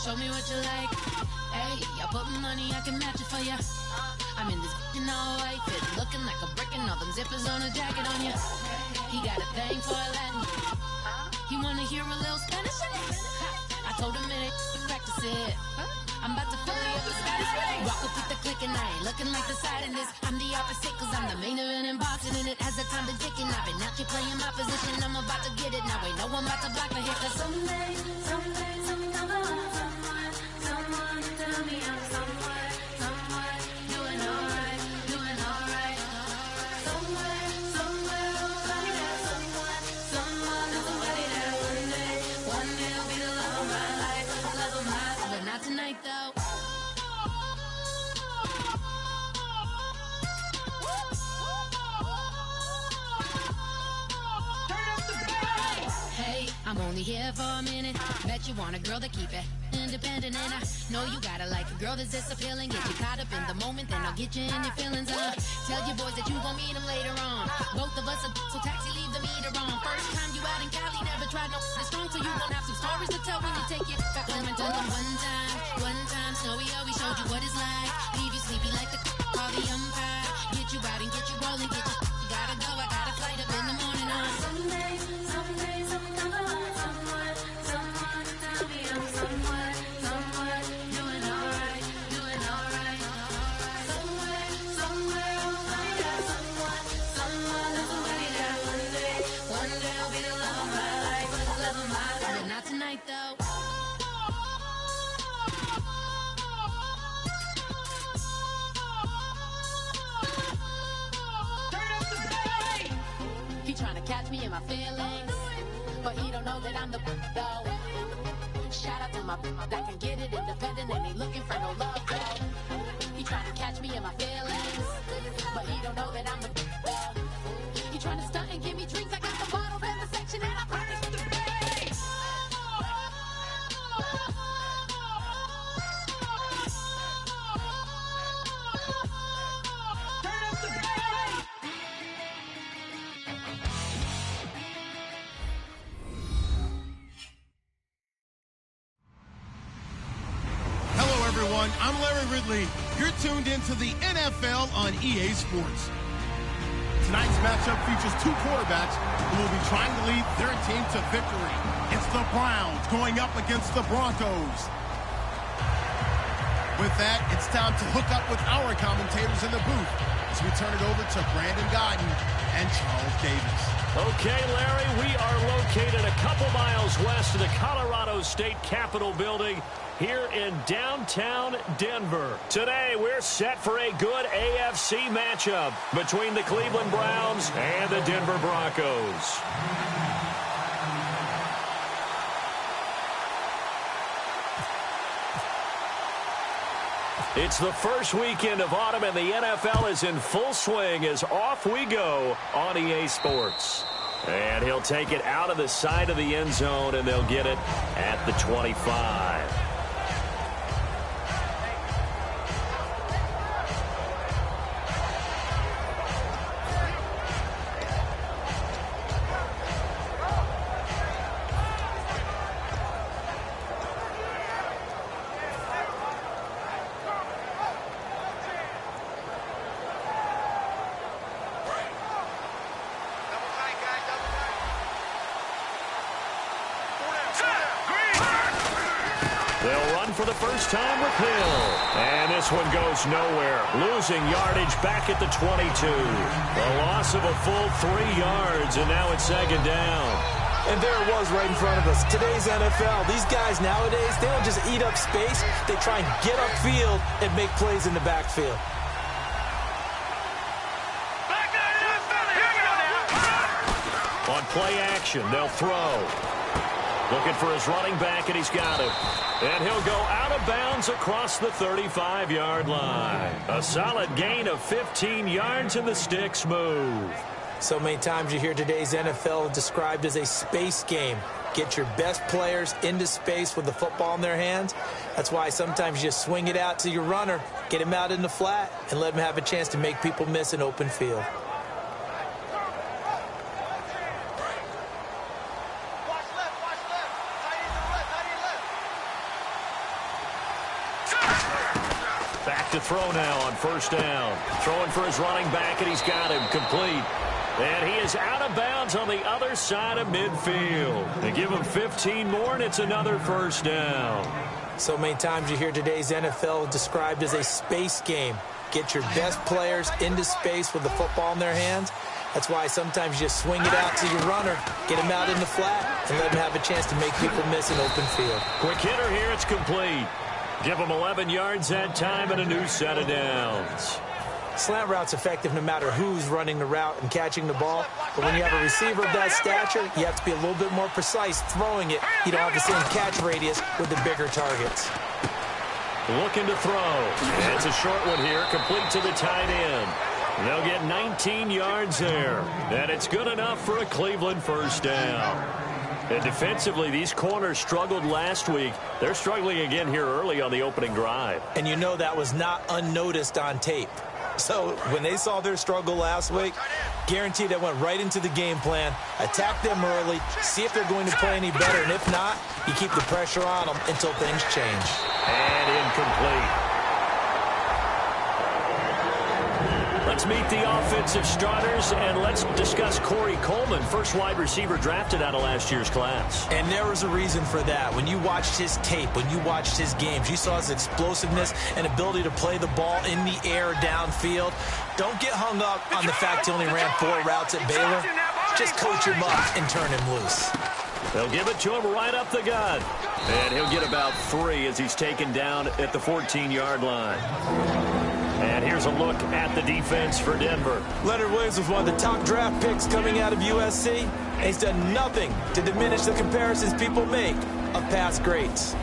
show me what you like. Hey, I put money, I can match it for ya. I'm in this in all white fit, looking like a brick and all them zippers on a jacket on ya. He got a thing for Latin. He wanna hear a little Spanish in it. I told him it ain't practice it. I'm about to fill you up with Spanish. Walk up with the click and I ain't looking like the side in this. I'm the opposite cause I'm the main event and boxing in it. Has the time been ticking, I've been out here playing my position. I'm about to get it now, ain't no one about to block my hit. Cause someday, someone tell me I'm somewhere, doing alright. Somewhere, somebody that one day will be the love of my life, but not tonight though. Hey, I'm only here for a minute. Bet you want a girl to keep it independent, and I know you gotta like a girl that's this appealing. Get you caught up in the moment, then I'll get you in your feelings. Tell your boys that you gon' meet them later on. Both of us are so taxi, leave the meter on. First time you out in Cali, never tried no strong, so you gon' have some stories to tell when you take your back home and tell them one time, Snowy always showed you what it's like. Leave you sleepy like the call the umpire. Get you out and get you rolling, get you gotta go. I got a flight up in the morning on someday, someone tell me I'm somewhere, doing alright. Somewhere, somebody that one day will be the love of my life, but not tonight though. He trying to catch me in my feelings, but he don't know that I'm the though. Shout out to my that can get it independent and ain't looking for no love though. He trying to catch me in my feelings, but he don't know that I'm the though. He trying to stunt and give me drinks. I got the bottles in the section and I promise to pay. I'm Larry Ridley. You're tuned into the NFL on EA Sports. Tonight's matchup features two quarterbacks who will be trying to lead their team to victory. It's the Browns going up against the Broncos. With that, it's time to hook up with our commentators in the booth as we turn it over to Brandon Godden and Charles Davis. Okay, Larry, we are located a couple miles west of the Colorado State Capitol building here in downtown Denver. Today, we're set for a good AFC matchup between the Cleveland Browns and the Denver Broncos. It's the first weekend of autumn, and the NFL is in full swing as off we go on EA Sports. And he'll take it out of the side of the end zone, and they'll get it at the 25. For the first time with Hill. And this one goes nowhere. Losing yardage back at the 22. The loss of a full 3 yards, and now it's second down. And there it was right in front of us. Today's NFL, these guys nowadays, they don't just eat up space. They try and get upfield and make plays in the backfield. On play action, they'll throw. Looking for his running back, and he's got him. And he'll go out of bounds across the 35-yard line. A solid gain of 15 yards, and the sticks move. So many times you hear today's NFL described as a space game. Get your best players into space with the football in their hands. That's why sometimes you just swing it out to your runner, get him out in the flat, and let him have a chance to make people miss an open field. Back to throw now on first down. Throwing for his running back, and he's got him complete. And he is out of bounds on the other side of midfield. They give him 15 more, and it's another first down. So many times you hear today's NFL described as a space game. Get your best players into space with the football in their hands. That's why sometimes you just swing it out to your runner, get him out in the flat, and let him have a chance to make people miss an open field. Quick hitter here, it's complete. Give him 11 yards that time and a new set of downs. Slant route's effective no matter who's running the route and catching the ball. But when you have a receiver of that stature, you have to be a little bit more precise throwing it. You don't have the same catch radius with the bigger targets. Looking to throw. It's a short one here, complete to the tight end. They'll get 19 yards there. And it's good enough for a Cleveland first down. And defensively, these corners struggled last week. They're struggling again here early on the opening drive. And you know that was not unnoticed on tape. So when they saw their struggle last week, guaranteed they went right into the game plan, attack them early, see if they're going to play any better, and if not, you keep the pressure on them until things change. And incomplete. Let's meet the offensive starters, and let's discuss Corey Coleman, first wide receiver drafted out of last year's class. And there was a reason for that. When you watched his tape, when you watched his games, you saw his explosiveness and ability to play the ball in the air downfield. Don't get hung up on the fact he only ran 4 routes at Baylor. Just coach him up and turn him loose. They'll give it to him right up the gut. And he'll get about 3 as he's taken down at the 14-yard line. And here's a look at the defense for Denver. Leonard Williams was one of the top draft picks coming out of USC, and he's done nothing to diminish the comparisons people make of past greats.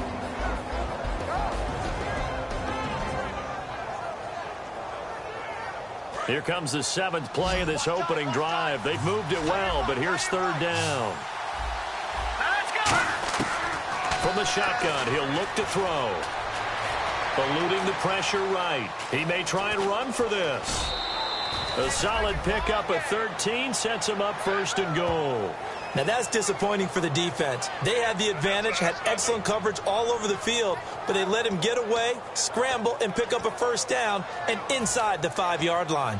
Here comes the 7th play of this opening drive. They've moved it well, but here's third down. From the shotgun, he'll look to throw. Eluding the pressure right. He may try and run for this. A solid pickup of 13 sets him up first and goal. Now that's disappointing for the defense. They had the advantage, had excellent coverage all over the field, but they let him get away, scramble, and pick up a first down and inside the 5-yard line.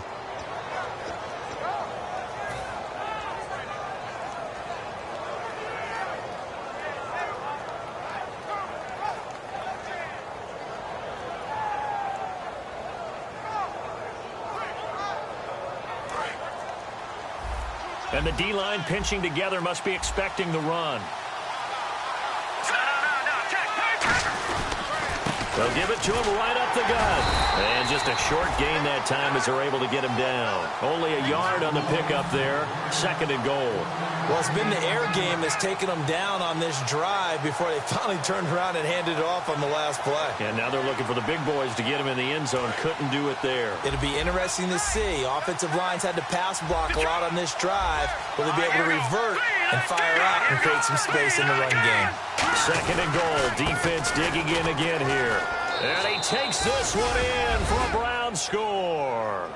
And the D-line pinching together must be expecting the run. They'll give it to him right up the gut. And just a short gain that time as they're able to get him down. Only a yard on the pickup there. 2nd and goal. Well, it's been the air game that's taken them down on this drive before they finally turned around and handed it off on the last play. And now they're looking for the big boys to get him in the end zone. Couldn't do it there. It'll be interesting to see. Offensive lines had to pass block a lot on this drive. Will they be able to revert and fire out and create some space in the run game? 2nd and goal. Defense digging in again here. And he takes this one in for a Brown score.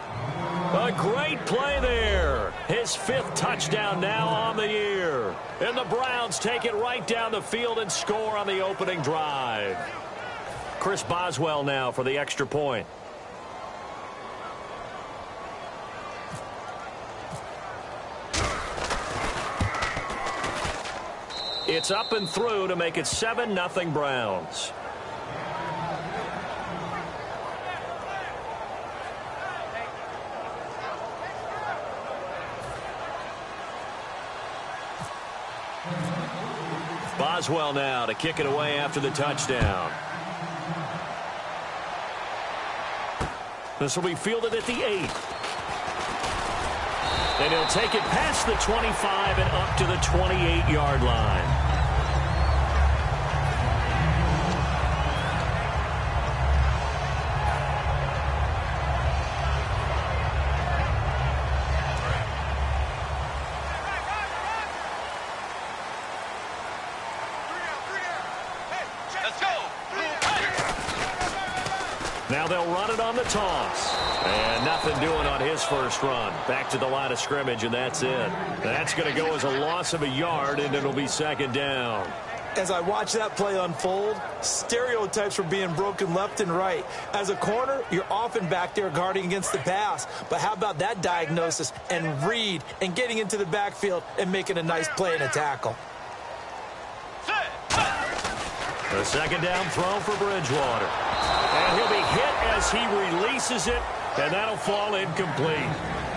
A great play there. His 5th touchdown now on the year. And the Browns take it right down the field and score on the opening drive. Chris Boswell now for the extra point. It's up and through to make it 7-0 Browns. Boswell now to kick it away after the touchdown. This will be fielded at the 8. And he'll take it past the 25 and up to the 28-yard line. Now they'll run it on the toss. And nothing doing on his first run. Back to the line of scrimmage, and that's it. That's going to go as a loss of a yard, and it'll be 2nd down. As I watch that play unfold, stereotypes were being broken left and right. As a corner, you're often back there guarding against the pass. But how about that diagnosis and read and getting into the backfield and making a nice play and a tackle? The second down throw for Bridgewater. And he'll be hit as he releases it, and that'll fall incomplete.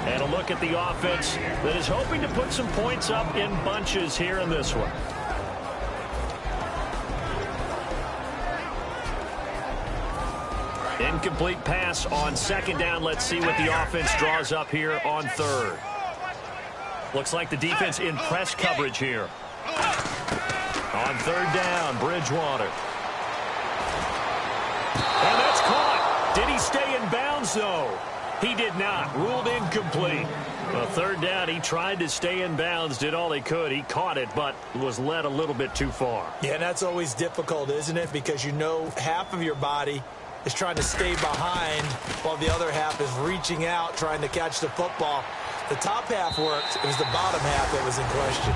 And a look at the offense that is hoping to put some points up in bunches here in this one. Incomplete pass on second down. Let's see what the offense draws up here on third. Looks like the defense in press coverage here. On third down, Bridgewater. And that's caught. Did he stay in bounds, though? He did not. Ruled incomplete. Well, third down, he tried to stay in bounds, did all he could. He caught it, but was led a little bit too far. Yeah, and that's always difficult, isn't it? Because you know half of your body is trying to stay behind while the other half is reaching out, trying to catch the football. The top half worked. It was the bottom half that was in question.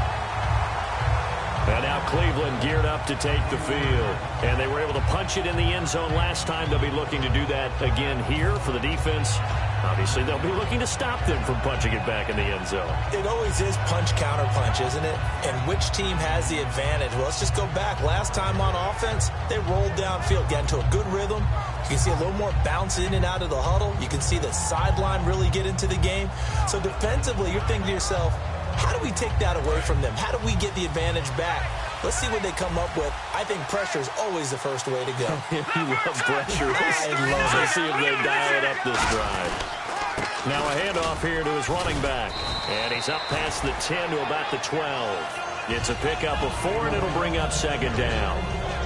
And now Cleveland geared up to take the field. And they were able to punch it in the end zone last time. They'll be looking to do that again here for the defense. Obviously, they'll be looking to stop them from punching it back in the end zone. It always is punch-counter-punch, isn't it? And which team has the advantage? Well, let's just go back. Last time on offense, they rolled downfield, got into a good rhythm. You can see a little more bounce in and out of the huddle. You can see the sideline really get into the game. So defensively, you're thinking to yourself, how do we take that away from them? How do we get the advantage back? Let's see what they come up with. I think pressure is always the first way to go. You love pressure. Let's see if they dial it up this drive. Now a handoff here to his running back. And he's up past the 10 to about the 12. It's a pickup of 4, and it'll bring up second down.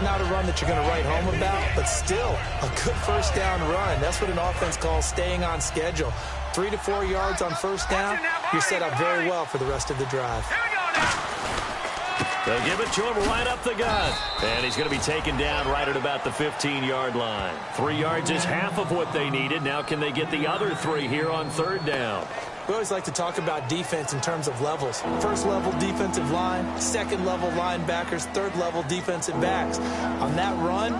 Not a run that you're going to write home about, but still a good first down run. That's what an offense calls staying on schedule. 3 to 4 yards on first down, you're set up very well for the rest of the drive. They'll give it to him right up the gut. And he's going to be taken down right at about the 15-yard line. 3 yards is half of what they needed. Now can they get the other 3 here on third down? We always like to talk about defense in terms of levels. First level defensive line, second level linebackers, third level defensive backs. On that run,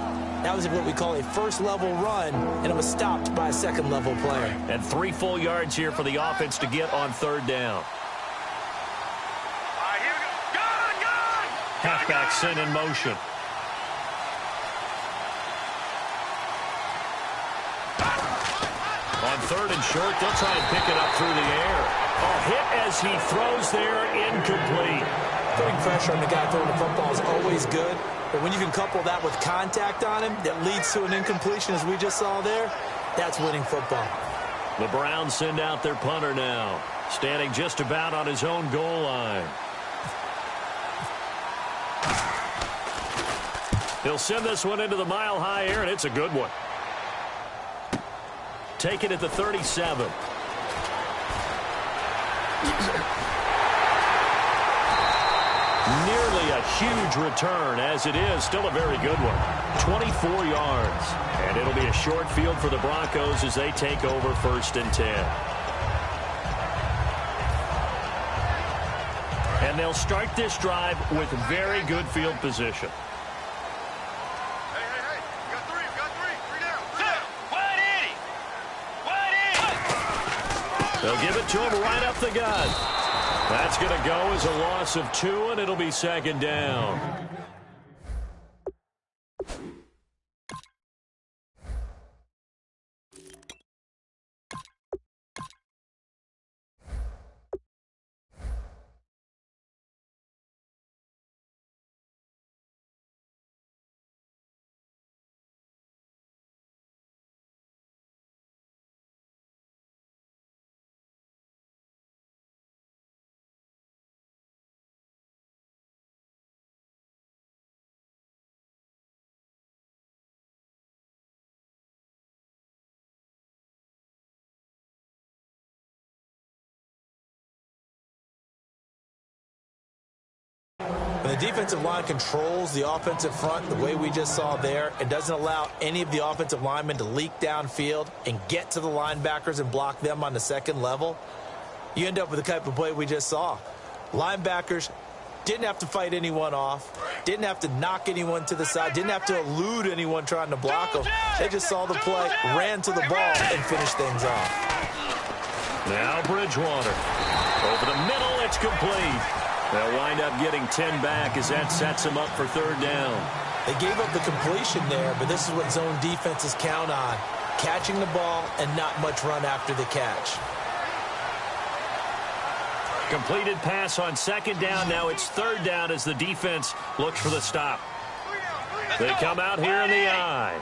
that was what we call a first level run, and it was stopped by a second level player. And 3 full yards here for the offense to get on third down. Halfback sent in motion. On third and short, they'll try and pick it up through the air. A hit as he throws there, incomplete. Putting pressure on the guy throwing the football is always good, but when you can couple that with contact on him that leads to an incompletion, as we just saw there, that's winning football. The Browns send out their punter now, standing just about on his own goal line. He'll send this one into the mile-high air, and it's a good one. Take it at the 37. Nearly a huge return, as it is still a very good one. 24 yards. And it'll be a short field for the Broncos as they take over 1st and 10. And they'll start this drive with very good field position. They'll give it to him right up the gut. That's going to go as a loss of 2, and it'll be second down. When the defensive line controls the offensive front the way we just saw there, it doesn't allow any of the offensive linemen to leak downfield and get to the linebackers and block them on the second level. You end up with the type of play we just saw. Linebackers Didn't have to fight anyone off. Didn't have to knock anyone to the side. Didn't have to elude anyone trying to block them. They just saw the play, ran to the ball, and finished things off. Now Bridgewater. Over the middle, it's complete. They'll wind up getting 10 back as that sets them up for third down. They gave up the completion there, but this is what zone defenses count on. Catching the ball and not much run after the catch. Completed pass on second down. Now it's third down as the defense looks for the stop. They come out here in the eye.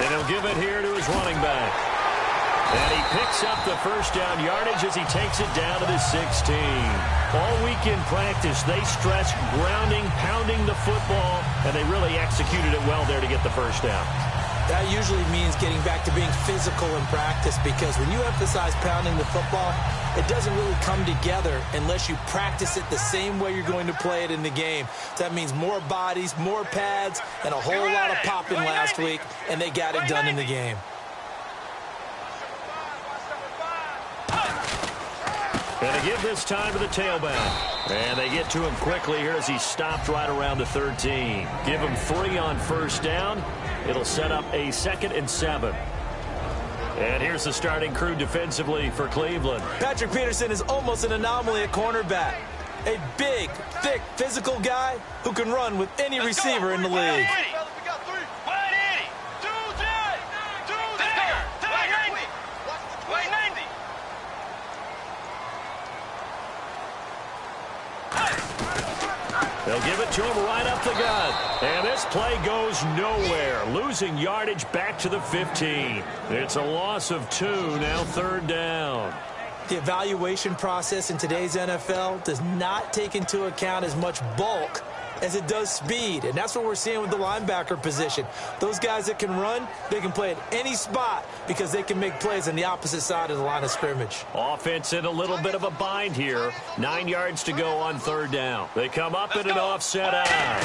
And he'll give it here to his running back. And he picks up the first down yardage as he takes it down to the 16. All week in practice, they stress grounding, pounding the football, and they really executed it well there to get the first down. That usually means getting back to being physical in practice, because when you emphasize pounding the football, it doesn't really come together unless you practice it the same way you're going to play it in the game. That means more bodies, more pads, and a whole lot of popping last week, and they got it done in the game. And they give this time to the tailback. And they get to him quickly here as he stopped right around the 13. Give him 3 on first down. It'll set up a 2nd and 7. And here's the starting crew defensively for Cleveland. Patrick Peterson is almost an anomaly at cornerback. A big, thick, physical guy who can run with any receiver in the league. They'll give it to him right up the gut. And this play goes nowhere. Losing yardage back to the 15. It's a loss of 2, now third down. The evaluation process in today's NFL does not take into account as much bulk as it does speed. And that's what we're seeing with the linebacker position. Those guys that can run, they can play at any spot because they can make plays on the opposite side of the line of scrimmage. Offense in a little bit of a bind here. 9 yards to go on third down. They come up in an offset eye.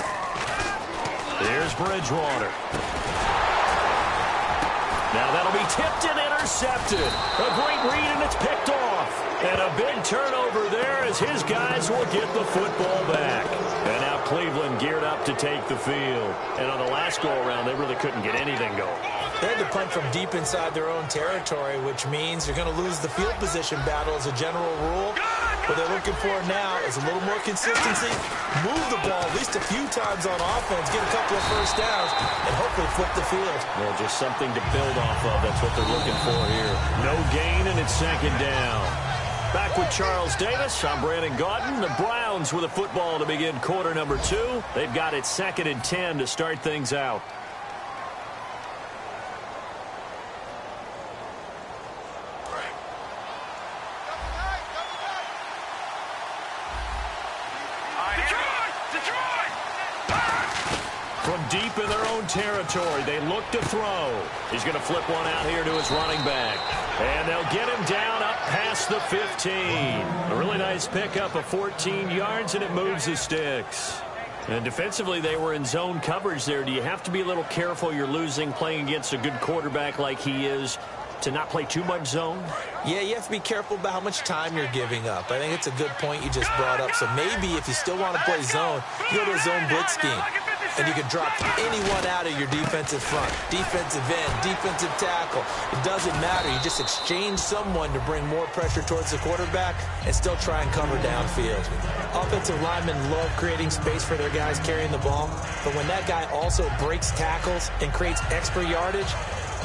Here's Bridgewater. Now that'll be tipped and intercepted. A great read, and it's picked off. And a big turnover there as his guys will get the football back. And now Cleveland geared up to take the field. And on the last go-around, they really couldn't get anything going. They had to punt from deep inside their own territory, which means you're going to lose the field position battle as a general rule. What they're looking for now is a little more consistency, move the ball at least a few times on offense, get a couple of first downs, and hopefully flip the field. Well, just something to build off of. That's what they're looking for here. No gain, and it's second down. Back with Charles Davis, I'm Brandon Gaudin. The Browns with a football to begin quarter number 2. They've got it 2nd and 10 to start things out. From deep in their own territory, they look to throw. He's going to flip one out here to his running back. And they'll get him down up past the 15. A really nice pickup of 14 yards, and it moves the sticks. And defensively, they were in zone coverage there. Do you have to be a little careful? You're losing playing against a good quarterback like he is to not play too much zone? Yeah, you have to be careful about how much time you're giving up. I think it's a good point you just brought up. So maybe if you still want to play zone, you go to a zone blitz scheme. And you can drop anyone out of your defensive front, defensive end, defensive tackle. It doesn't matter. You just exchange someone to bring more pressure towards the quarterback and still try and cover downfield. Offensive linemen love creating space for their guys carrying the ball, but when that guy also breaks tackles and creates extra yardage,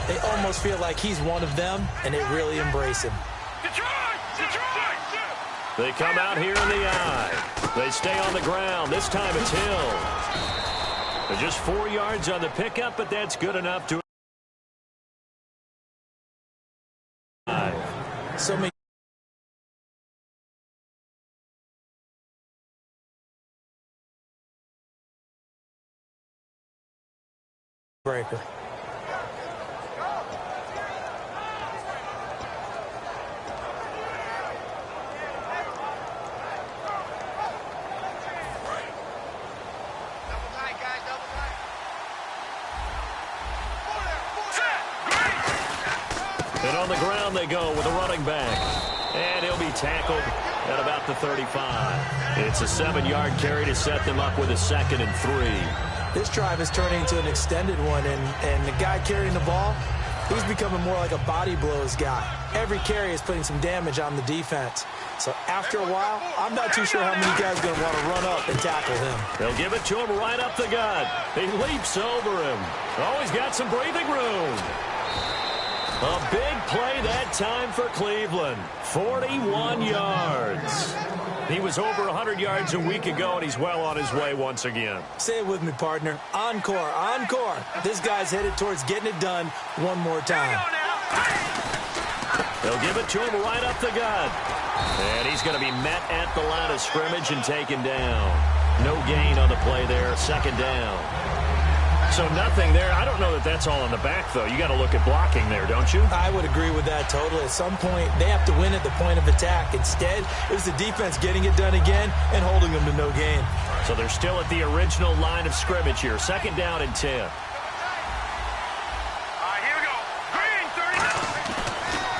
they almost feel like he's one of them, and they really embrace him. They come out here in the eye. They stay on the ground. This time it's Hill. Just 4 yards on the pickup, but that's good enough to... So many breaker. And on the ground they go with a running back. And he'll be tackled at about the 35. It's a 7-yard carry to set them up with a 2nd and 3. This drive is turning into an extended one, and the guy carrying the ball, he's becoming more like a body blows guy. Every carry is putting some damage on the defense. So after a while, I'm not too sure how many guys are going to want to run up and tackle him. They'll give it to him right up the gut. He leaps over him. Oh, he's got some breathing room. A big play that time for Cleveland. 41 yards. He was over 100 yards a week ago, and he's well on his way once again. Say it with me, partner. Encore, encore. This guy's headed towards getting it done one more time. They'll give it to him right up the gut. And he's going to be met at the line of scrimmage and taken down. No gain on the play there. 2nd down. So nothing there. I don't know that that's all in the back, though. You got to look at blocking there, don't you? I would agree with that totally. At some point, they have to win at the point of attack. Instead, it was the defense getting it done again and holding them to no gain. So they're still at the original line of scrimmage here. 2nd down and 10. Here we go. Green,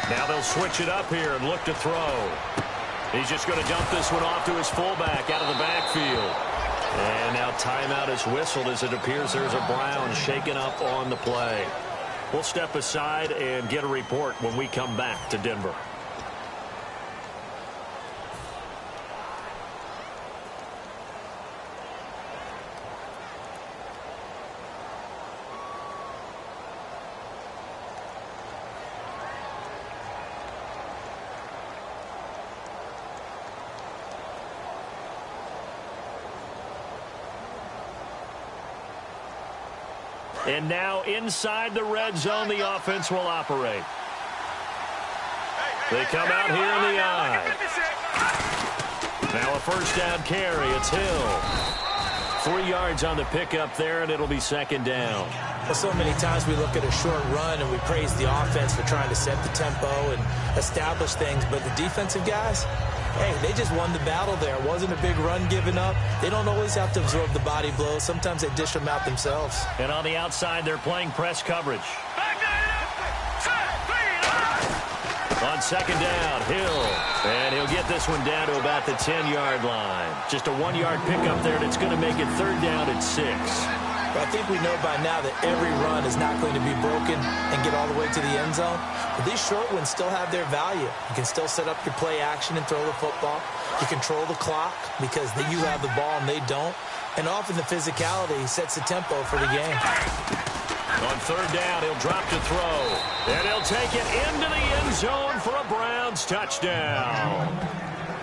30. Now they'll switch it up here and look to throw. He's just going to dump this one off to his fullback out of the backfield. And now timeout is whistled as it appears there's a Brown shaken up on the play. We'll step aside and get a report when we come back to Denver. And now inside the red zone, the offense will operate. They come out here in the eye. Now a 1st down carry. It's Hill. 3 yards on the pickup there, and it'll be 2nd down. Well, so many times we look at a short run and we praise the offense for trying to set the tempo and establish things. But the defensive guys, hey, they just won the battle there. It wasn't a big run given up. They don't always have to absorb the body blows. Sometimes they dish them out themselves. And on the outside, they're playing press coverage. On 2nd down, Hill. And he'll get this one down to about the 10-yard line. Just a 1-yard pickup there, and it's going to make it 3rd down and 6. But I think we know by now that every run is not going to be broken and get all the way to the end zone. But these short ones still have their value. You can still set up your play action and throw the football. You control the clock because you have the ball and they don't. And often the physicality sets the tempo for the game. On 3rd down, he'll drop to throw. And he'll take it into the end zone for a Browns touchdown.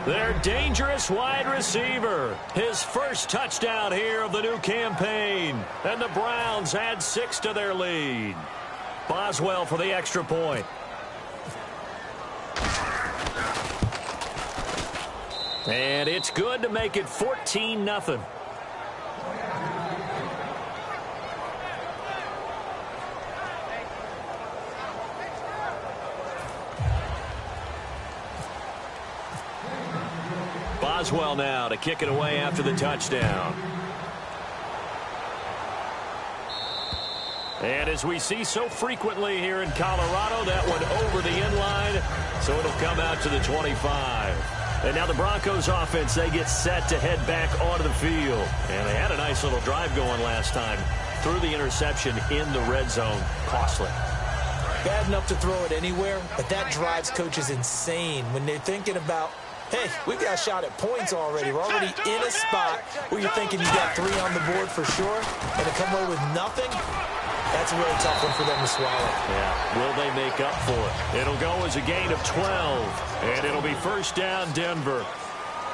Their dangerous wide receiver. His first touchdown here of the new campaign. And the Browns add 6 to their lead. Boswell for the extra point. And it's good to make it 14-0. Boswell now to kick it away after the touchdown. And as we see so frequently here in Colorado, that one over the end line, so it'll come out to the 25. And now the Broncos offense, they get set to head back onto the field. And they had a nice little drive going last time. Threw the interception in the red zone. Costly. Bad enough to throw it anywhere, but that drives coaches insane when they're thinking about, hey, we've got a shot at points already. We're already in a spot where you're thinking you got 3 on the board for sure, and to come away with nothing, that's a really tough one for them to swallow. Yeah, will they make up for it? It'll go as a gain of 12, and it'll be 1st down Denver.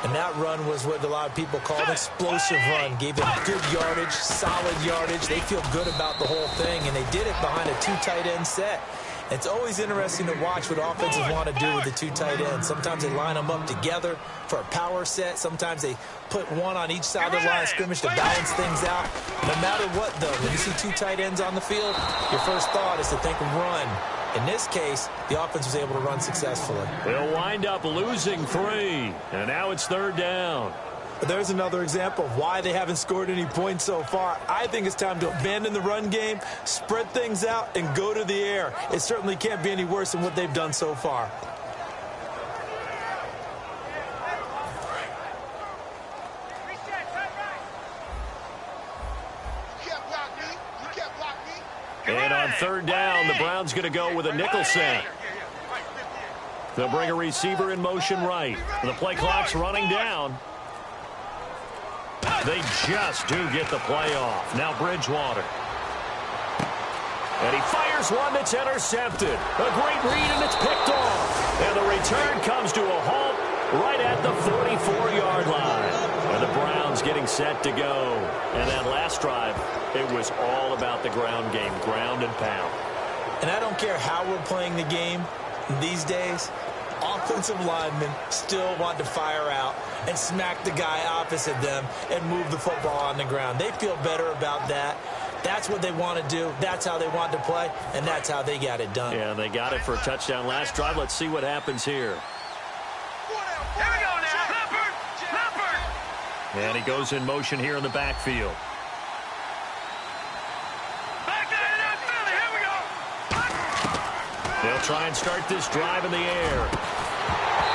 And that run was what a lot of people call an explosive run. Gave them good yardage, solid yardage. They feel good about the whole thing, and they did it behind a 2 tight end set. It's always interesting to watch what offenses want to do with the 2 tight ends. Sometimes they line them up together for a power set. Sometimes they put one on each side of the line of scrimmage to balance things out. No matter what, though, when you see 2 tight ends on the field, your first thought is to think run. In this case, the offense was able to run successfully. They'll wind up losing 3, and now it's 3rd down. But there's another example of why they haven't scored any points so far. I think it's time to abandon the run game, spread things out, and go to the air. It certainly can't be any worse than what they've done so far. And on third down, the Browns going to go with a nickel set. They'll bring a receiver in motion right. The play clock's running down. They just do get the play off. Now Bridgewater. And he fires one that's intercepted. A great read, and it's picked off. And the return comes to a halt right at the 44-yard line. And the Browns getting set to go. And that last drive, it was all about the ground game, ground and pound. And I don't care how we're playing the game these days, offensive linemen still want to fire out and smack the guy opposite them and move the football on the ground. They feel better about that. That's what they want to do. That's how they want to play, and that's how they got it done. Yeah, they got it for a touchdown last drive. Let's see what happens here. Here we go now. Leopard. And he goes in motion here in the backfield. Back to that Philly. Here we go. They'll try and start this drive in the air.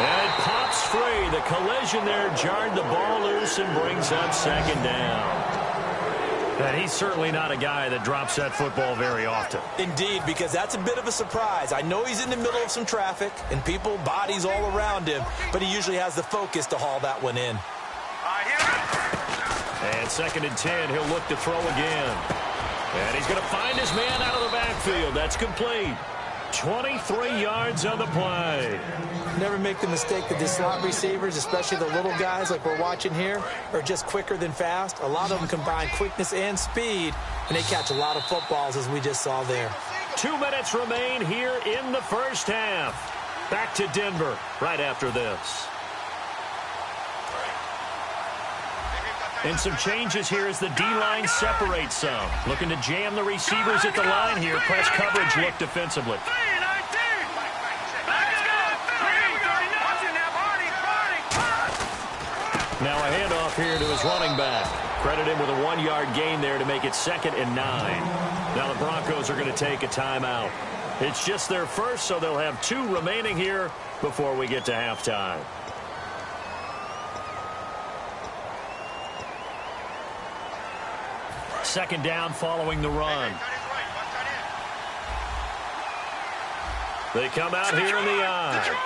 And it pops free. The collision there jarred the ball loose and brings up second down. And he's certainly not a guy that drops that football very often. Indeed, because that's a bit of a surprise. I know he's in the middle of some traffic and people, bodies all around him, but he usually has the focus to haul that one in. And 2nd and 10, he'll look to throw again. And he's going to find his man out of the backfield. That's complete. 23 yards on the play. Never make the mistake that the slot receivers, especially the little guys like we're watching here, are just quicker than fast. A lot of them combine quickness and speed, and they catch a lot of footballs, as we just saw there. 2 minutes remain here in the first half. Back to Denver right after this. And some changes here as the D-line separates some. Looking to jam the receivers at the line here. Press coverage look defensively. Now a handoff here to his running back. Credit him with a 1-yard gain there to make it 2nd and 9. Now the Broncos are going to take a timeout. It's just their first, so they'll have 2 remaining here before we get to halftime. Second down following the run. They come out here in the eye.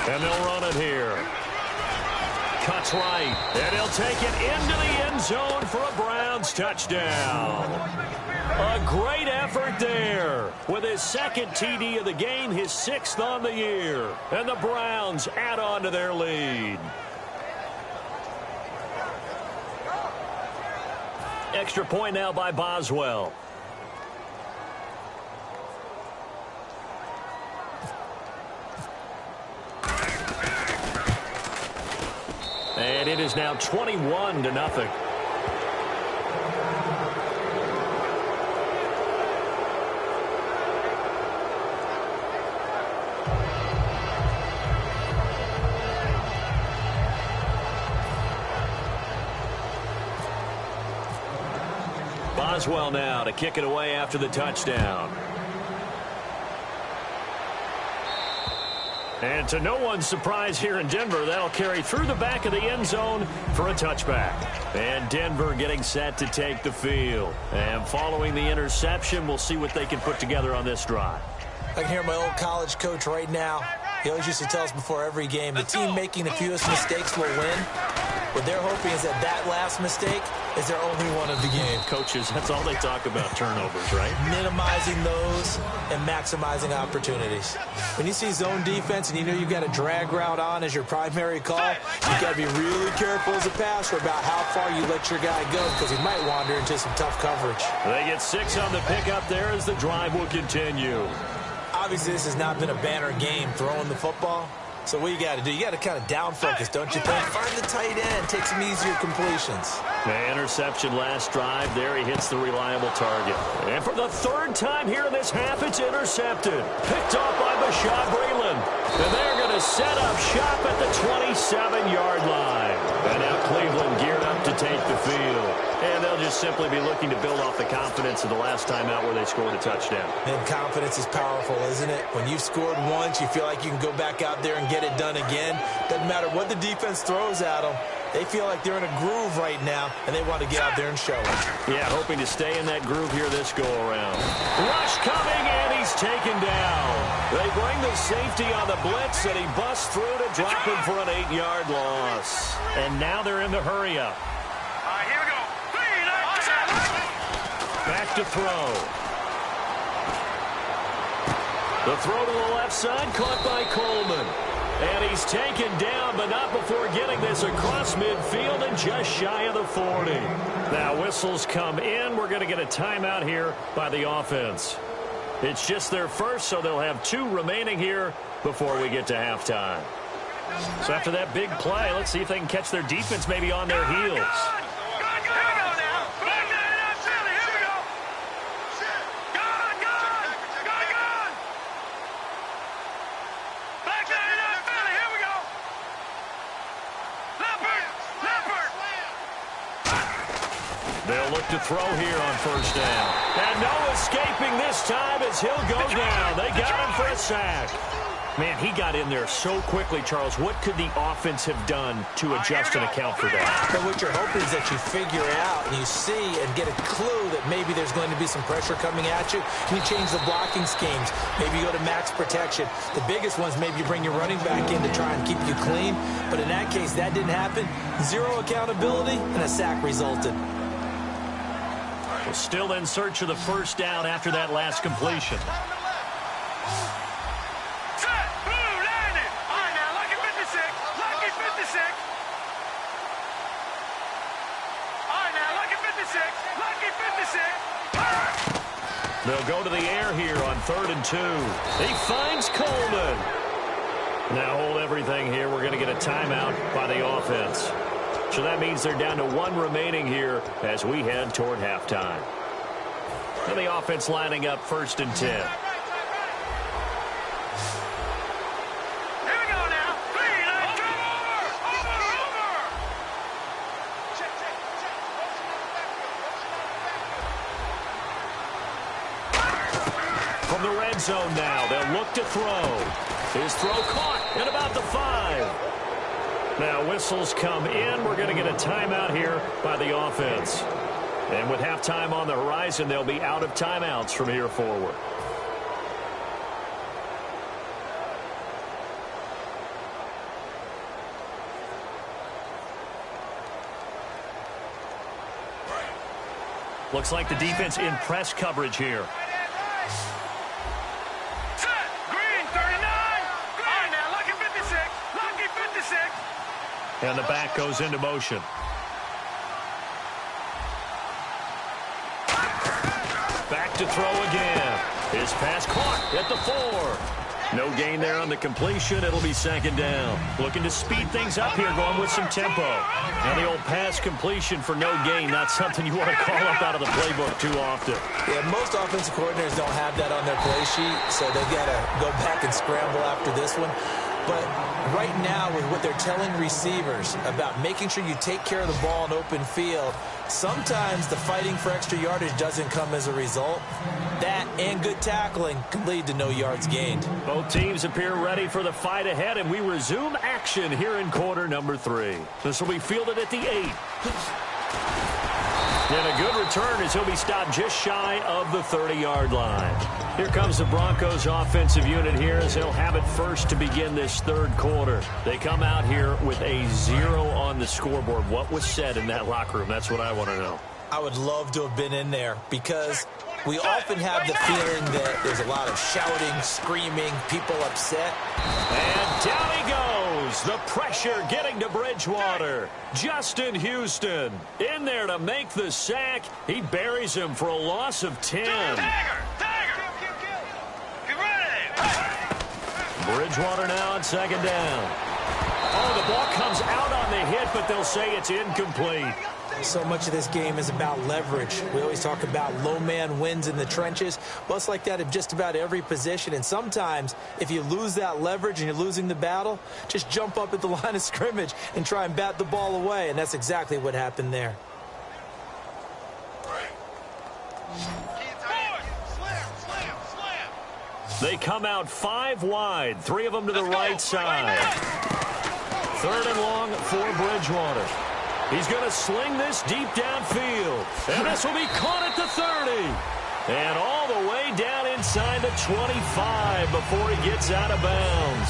And they'll run it here. Cuts right. And he'll take it into the end zone for a Browns touchdown. A great effort there. With his 2nd TD of the game, his 6th on the year. And the Browns add on to their lead. Extra point now by Boswell. And it is now 21-0. Boswell now to kick it away after the touchdown. And to no one's surprise here in Denver, that'll carry through the back of the end zone for a touchback. And Denver getting set to take the field. And following the interception, we'll see what they can put together on this drive. I can hear my old college coach right now. He always used to tell us before every game, the team making the fewest mistakes will win. What they're hoping is that last mistake is their only one of the game. Coaches, that's all they talk about, turnovers, right? Minimizing those and maximizing opportunities. When you see zone defense and you know you've got a drag route on as your primary call, you've got to be really careful as a passer about how far you let your guy go because he might wander into some tough coverage. They get 6 on the pickup there as the drive will continue. Obviously, this has not been a banner game throwing the football. So what you got to do, you got to kind of down focus, don't you think? Find the tight end, take some easier completions. The interception last drive. There he hits the reliable target. And for the 3rd time here in this half, it's intercepted. Picked off by Bashaud Breeland. And they're going to set up shop at the 27-yard line. And now Cleveland geared up to take the field. And they'll just simply be looking to build off the confidence of the last time out where they scored a touchdown. And confidence is powerful, isn't it? When you've scored once, you feel like you can go back out there and get it done again. Doesn't matter what the defense throws at them. They feel like they're in a groove right now, and they want to get out there and show it. Yeah, hoping to stay in that groove here this go-around. Rush coming, and he's taken down. They bring the safety on the blitz, and he busts through to drop him for an 8-yard loss. And now they're in the hurry-up. All right, here we go. Back to throw. The throw to the left side, caught by Coleman. And he's taken down, but not before getting this across midfield and just shy of the 40. Now whistles come in. We're going to get a timeout here by the offense. It's just their first, so they'll have 2 remaining here before we get to halftime. So after that big play, let's see if they can catch their defense maybe on their heels. They'll look to throw here on first down. And no escaping this time as he'll go down. They got him for a sack. Man, he got in there so quickly, Charles. What could the offense have done to adjust and account for that? But what you're hoping is that you figure out and you see and get a clue that maybe there's going to be some pressure coming at you, and you change the blocking schemes. Maybe you go to max protection. The biggest ones, maybe you bring your running back in to try and keep you clean. But in that case, that didn't happen. 0 accountability, and a sack resulted. We're still in search of the first down after that last completion. They'll go to the air here on 3rd and 2. He finds Coleman. Now hold everything here. We're going to get a timeout by the offense. So that means they're down to 1 remaining here as we head toward halftime. And the offense lining up 1st and 10. From the red zone now, they'll look to throw. His throw caught at about the 5. Now whistles come in. We're going to get a timeout here by the offense. And with halftime on the horizon, they'll be out of timeouts from here forward. Looks like the defense in press coverage here. And the back goes into motion. Back to throw again. His pass caught at the 4. No gain there on the completion. It'll be 2nd down. Looking to speed things up here, going with some tempo. Now the old pass completion for no gain, not something you want to call up out of the playbook too often. Yeah, most offensive coordinators don't have that on their play sheet, so they've got to go back and scramble after this one. But right now, with what they're telling receivers about making sure you take care of the ball in open field, sometimes the fighting for extra yardage doesn't come as a result. That and good tackling can lead to no yards gained. Both teams appear ready for the fight ahead, and we resume action here in quarter number 3. This will be fielded at the 8. And a good return as he'll be stopped just shy of the 30-yard line. Here comes the Broncos offensive unit here as they'll have it first to begin this 3rd quarter. They come out here with a 0 on the scoreboard. What was said in that locker room? That's what I want to know. I would love to have been in there because we often have the feeling that there's a lot of shouting, screaming, people upset. And down he goes. The pressure getting to Bridgewater. Justin Houston in there to make the sack. He buries him for a loss of 10. Bridgewater now on 2nd down. Oh, the ball comes out on the hit, but they'll say it's incomplete. So much of this game is about leverage. We always talk about low man wins in the trenches. Well, it's like that in just about every position. And sometimes, if you lose that leverage and you're losing the battle, just jump up at the line of scrimmage and try and bat the ball away. And that's exactly what happened there. They come out 5 wide, 3 of them to the right side. and long for Bridgewater. He's going to sling this deep downfield. And this will be caught at the 30. And all the way down inside the 25 before he gets out of bounds.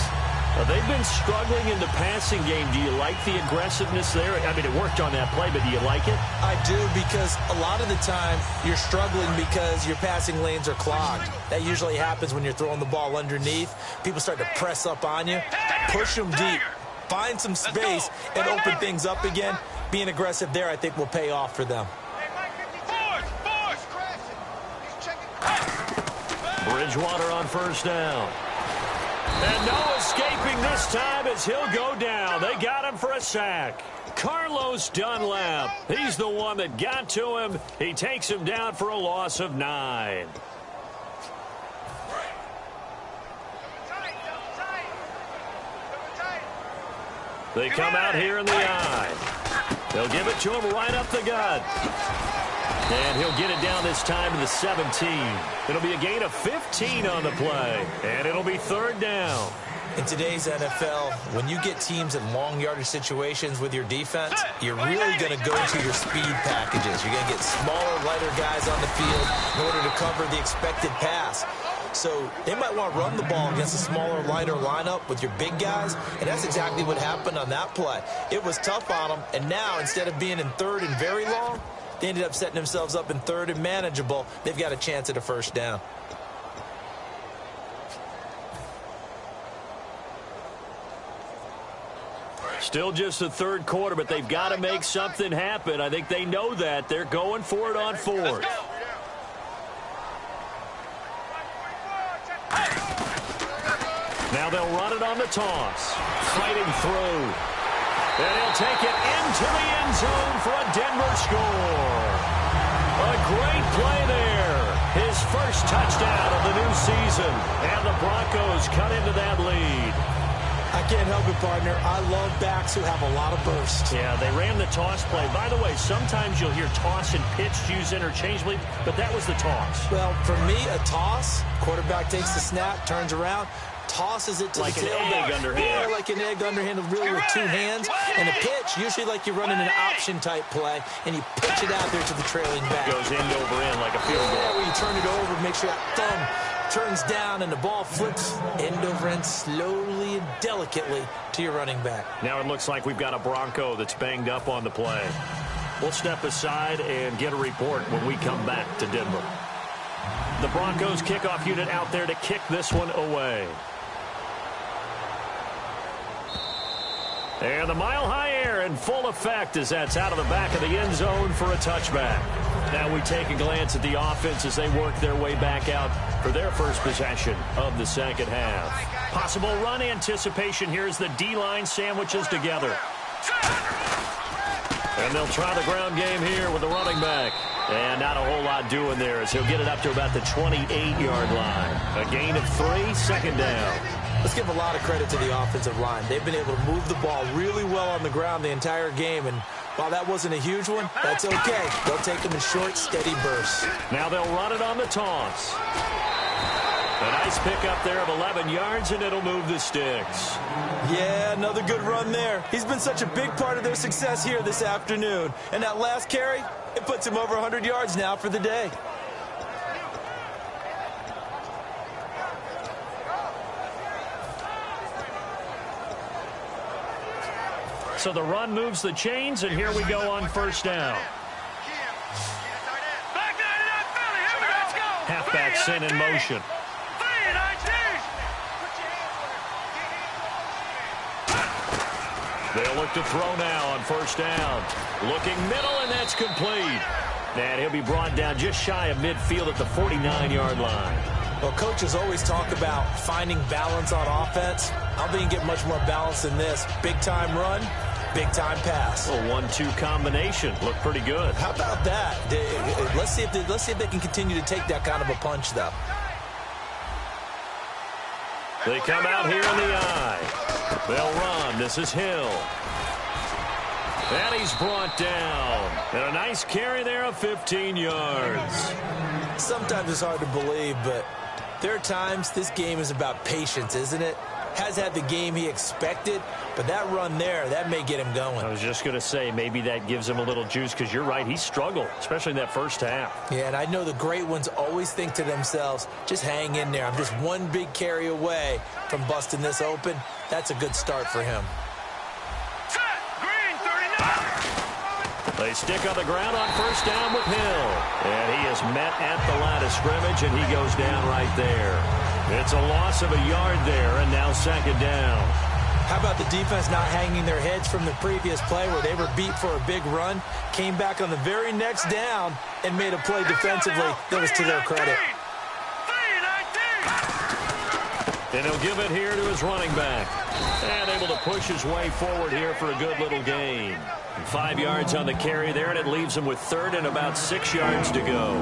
They've been struggling in the passing game. Do you like the aggressiveness there? I mean, it worked on that play, but do you like it? I do, because a lot of the time you're struggling because your passing lanes are clogged. That usually happens when you're throwing the ball underneath. People start to press up on you. Push them deep. Find some space and open things up again. Being aggressive there, I think, will pay off for them. Bridgewater on first down. And no escaping this time as he'll go down. They got him for a sack. Carlos Dunlap. He's the one that got to him. He takes him down for a loss of 9. They come out here in the eye. They'll give it to him right up the gut. And he'll get it down this time to the 17. It'll be a gain of 15 on the play. And it'll be third down. In today's NFL, when you get teams in long yardage situations with your defense, you're really going to go to your speed packages. You're going to get smaller, lighter guys on the field in order to cover the expected pass. So they might want to run the ball against a smaller, lighter lineup with your big guys, and that's exactly what happened on that play. It was tough on them, and now instead of being in third and very long, they ended up setting themselves up in third and manageable. They've got a chance at a first down. Still just the third quarter, but they've got to make something happen. I think they know that. They're going for it on fourth. Now they'll run it on the toss. Fighting through. And he'll take it into the end zone for a Denver score. A great play there. His first touchdown of the new season. And the Broncos cut into that lead. I can't help it, partner. I love backs who have a lot of burst. Yeah, they ran the toss play. By the way, sometimes you'll hear toss and pitch used interchangeably, but that was the toss. Well, for me, a toss, quarterback takes the snap, turns around, tosses it to like the tailback. Like an egg underhand. Yeah, like an egg underhand, really with two hands. And a pitch, usually like you're running an option-type play, and you pitch it out there to the trailing back. Goes end over end like a field goal. Yeah, where you turn it over, make sure that thumb turns down and the ball flips end over end slowly and delicately to your running back. Now it looks like we've got a Bronco that's banged up on the play. We'll step aside and get a report when we come back to Denver. The Broncos kickoff unit out there to kick this one away. And the mile-high air in full effect as that's out of the back of the end zone for a touchback. Now we take a glance at the offense as they work their way back out for their first possession of the second half. Possible run anticipation here as the D-line sandwiches together. And they'll try the ground game here with the running back. And not a whole lot doing there as he'll get it up to about the 28-yard line. A gain of 3, second down. Let's give a lot of credit to the offensive line. They've been able to move the ball really well on the ground the entire game, and while that wasn't a huge one, that's okay. They'll take them in short, steady bursts. Now they'll run it on the toss. A nice pickup there of 11 yards, and it'll move the sticks. Yeah, another good run there. He's been such a big part of their success here this afternoon. And that last carry, it puts him over 100 yards now for the day. So the run moves the chains, and here we go on first down. Halfback sent in motion. They'll look to throw now on first down. Looking middle, and that's complete. And he'll be brought down just shy of midfield at the 49-yard line. Well, coaches always talk about finding balance on offense. I don't think you can get much more balance than this. Big-time run, big-time pass. A 1-2 combination. Looked pretty good. How about that? Let's see if they can continue to take that kind of a punch, though. They come out here in the eye. They'll run. This is Hill. And he's brought down. And a nice carry there of 15 yards. Sometimes it's hard to believe, but there are times this game is about patience, isn't it? Has had the game he expected, but that run there, that may get him going. I was just going to say, maybe that gives him a little juice, because you're right, he struggled, especially in that first half. Yeah, and I know the great ones always think to themselves, just hang in there. I'm just one big carry away from busting this open. That's a good start for him. They stick on the ground on first down with Hill. And he is met at the line of scrimmage, and he goes down right there. It's a loss of a yard there, and now second down. How about the defense not hanging their heads from the previous play where they were beat for a big run, came back on the very next down, and made a play defensively that was to their credit. And he'll give it here to his running back. And able to push his way forward here for a good little gain. 5 yards on the carry there, and it leaves him with third and about 6 yards to go.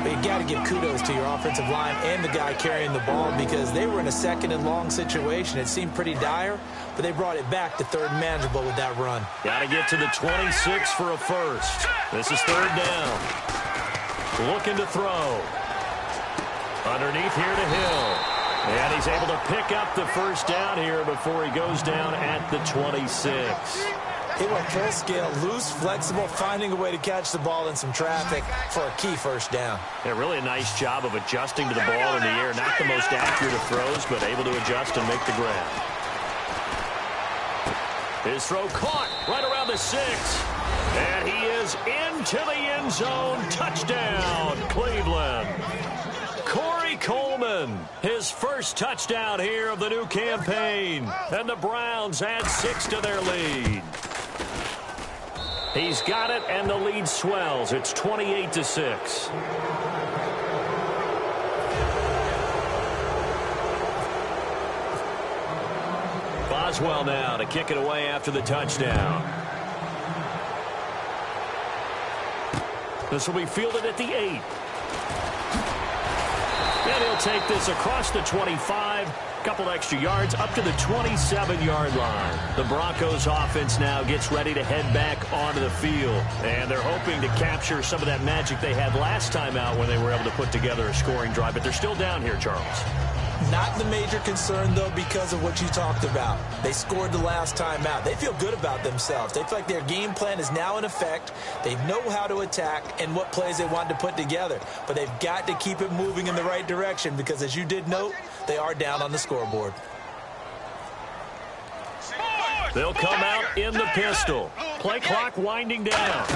But you got to give kudos to your offensive line and the guy carrying the ball, because they were in a second and long situation. It seemed pretty dire, but they brought it back to third and manageable with that run. Got to get to the 26 for a first. This is third down. Looking to throw. Underneath here to Hill. And he's able to pick up the first down here before he goes down at the 26. He went full scale, loose, flexible, finding a way to catch the ball in some traffic for a key first down. Yeah, really a nice job of adjusting to the ball in the air. Not the most accurate of throws, but able to adjust and make the grab. His throw caught right around the 6. And he is into the end zone. Touchdown, Cleveland. Corey Coleman, his first touchdown here of the new campaign. And the Browns add 6 to their lead. He's got it, and the lead swells. It's 28-6. Boswell now to kick it away after the touchdown. This will be fielded at the 8. And he'll take this across the 25. Couple extra yards up to the 27-yard line. The Broncos offense now gets ready to head back onto the field. And they're hoping to capture some of that magic they had last time out when they were able to put together a scoring drive. But they're still down here, Charles. Not the major concern, though, because of what you talked about. They scored the last time out. They feel good about themselves. They feel like their game plan is now in effect. They know how to attack and what plays they want to put together. But they've got to keep it moving in the right direction because, as you did note, they are down on the scoreboard. They'll come out in the pistol. Play clock winding down.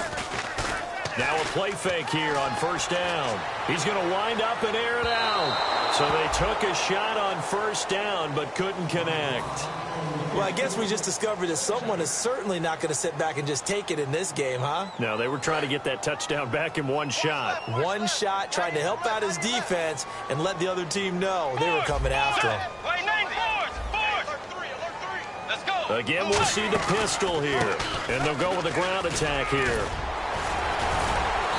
Now a play fake here on first down. He's going to wind up and air it out. So they took a shot on first down but couldn't connect. Well, I guess we just discovered that someone is certainly not going to sit back and just take it in this game, huh? No, they were trying to get that touchdown back in one shot. One shot, trying to help out his defense and let the other team know they were coming after him. Again, we'll see the pistol here. And they'll go with a ground attack here.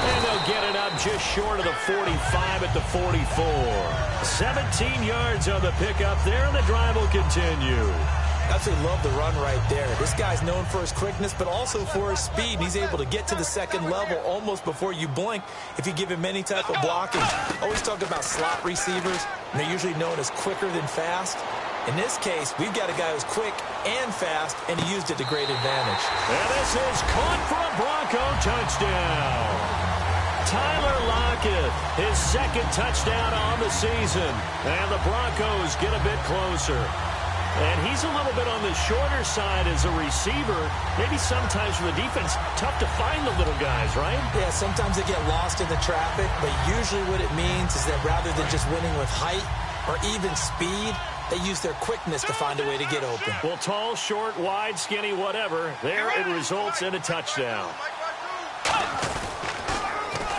And they'll get it up just short of the 45 at the 44. 17 yards on the pickup there, and the drive will continue. Absolutely love the run right there. This guy's known for his quickness, but also for his speed. He's able to get to the second level almost before you blink if you give him any type of blocking. Always talk about slot receivers, and they're usually known as quicker than fast. In this case, we've got a guy who's quick and fast, and he used it to great advantage. And this is caught for a Bronco touchdown. Tyler Lockett, his second touchdown on the season. And the Broncos get a bit closer. And he's a little bit on the shorter side as a receiver. Maybe sometimes for the defense, tough to find the little guys, right? Yeah, sometimes they get lost in the traffic, but usually what it means is that rather than just winning with height or even speed, they use their quickness to find a way to get open. Well, tall, short, wide, skinny, whatever, there it results in a touchdown.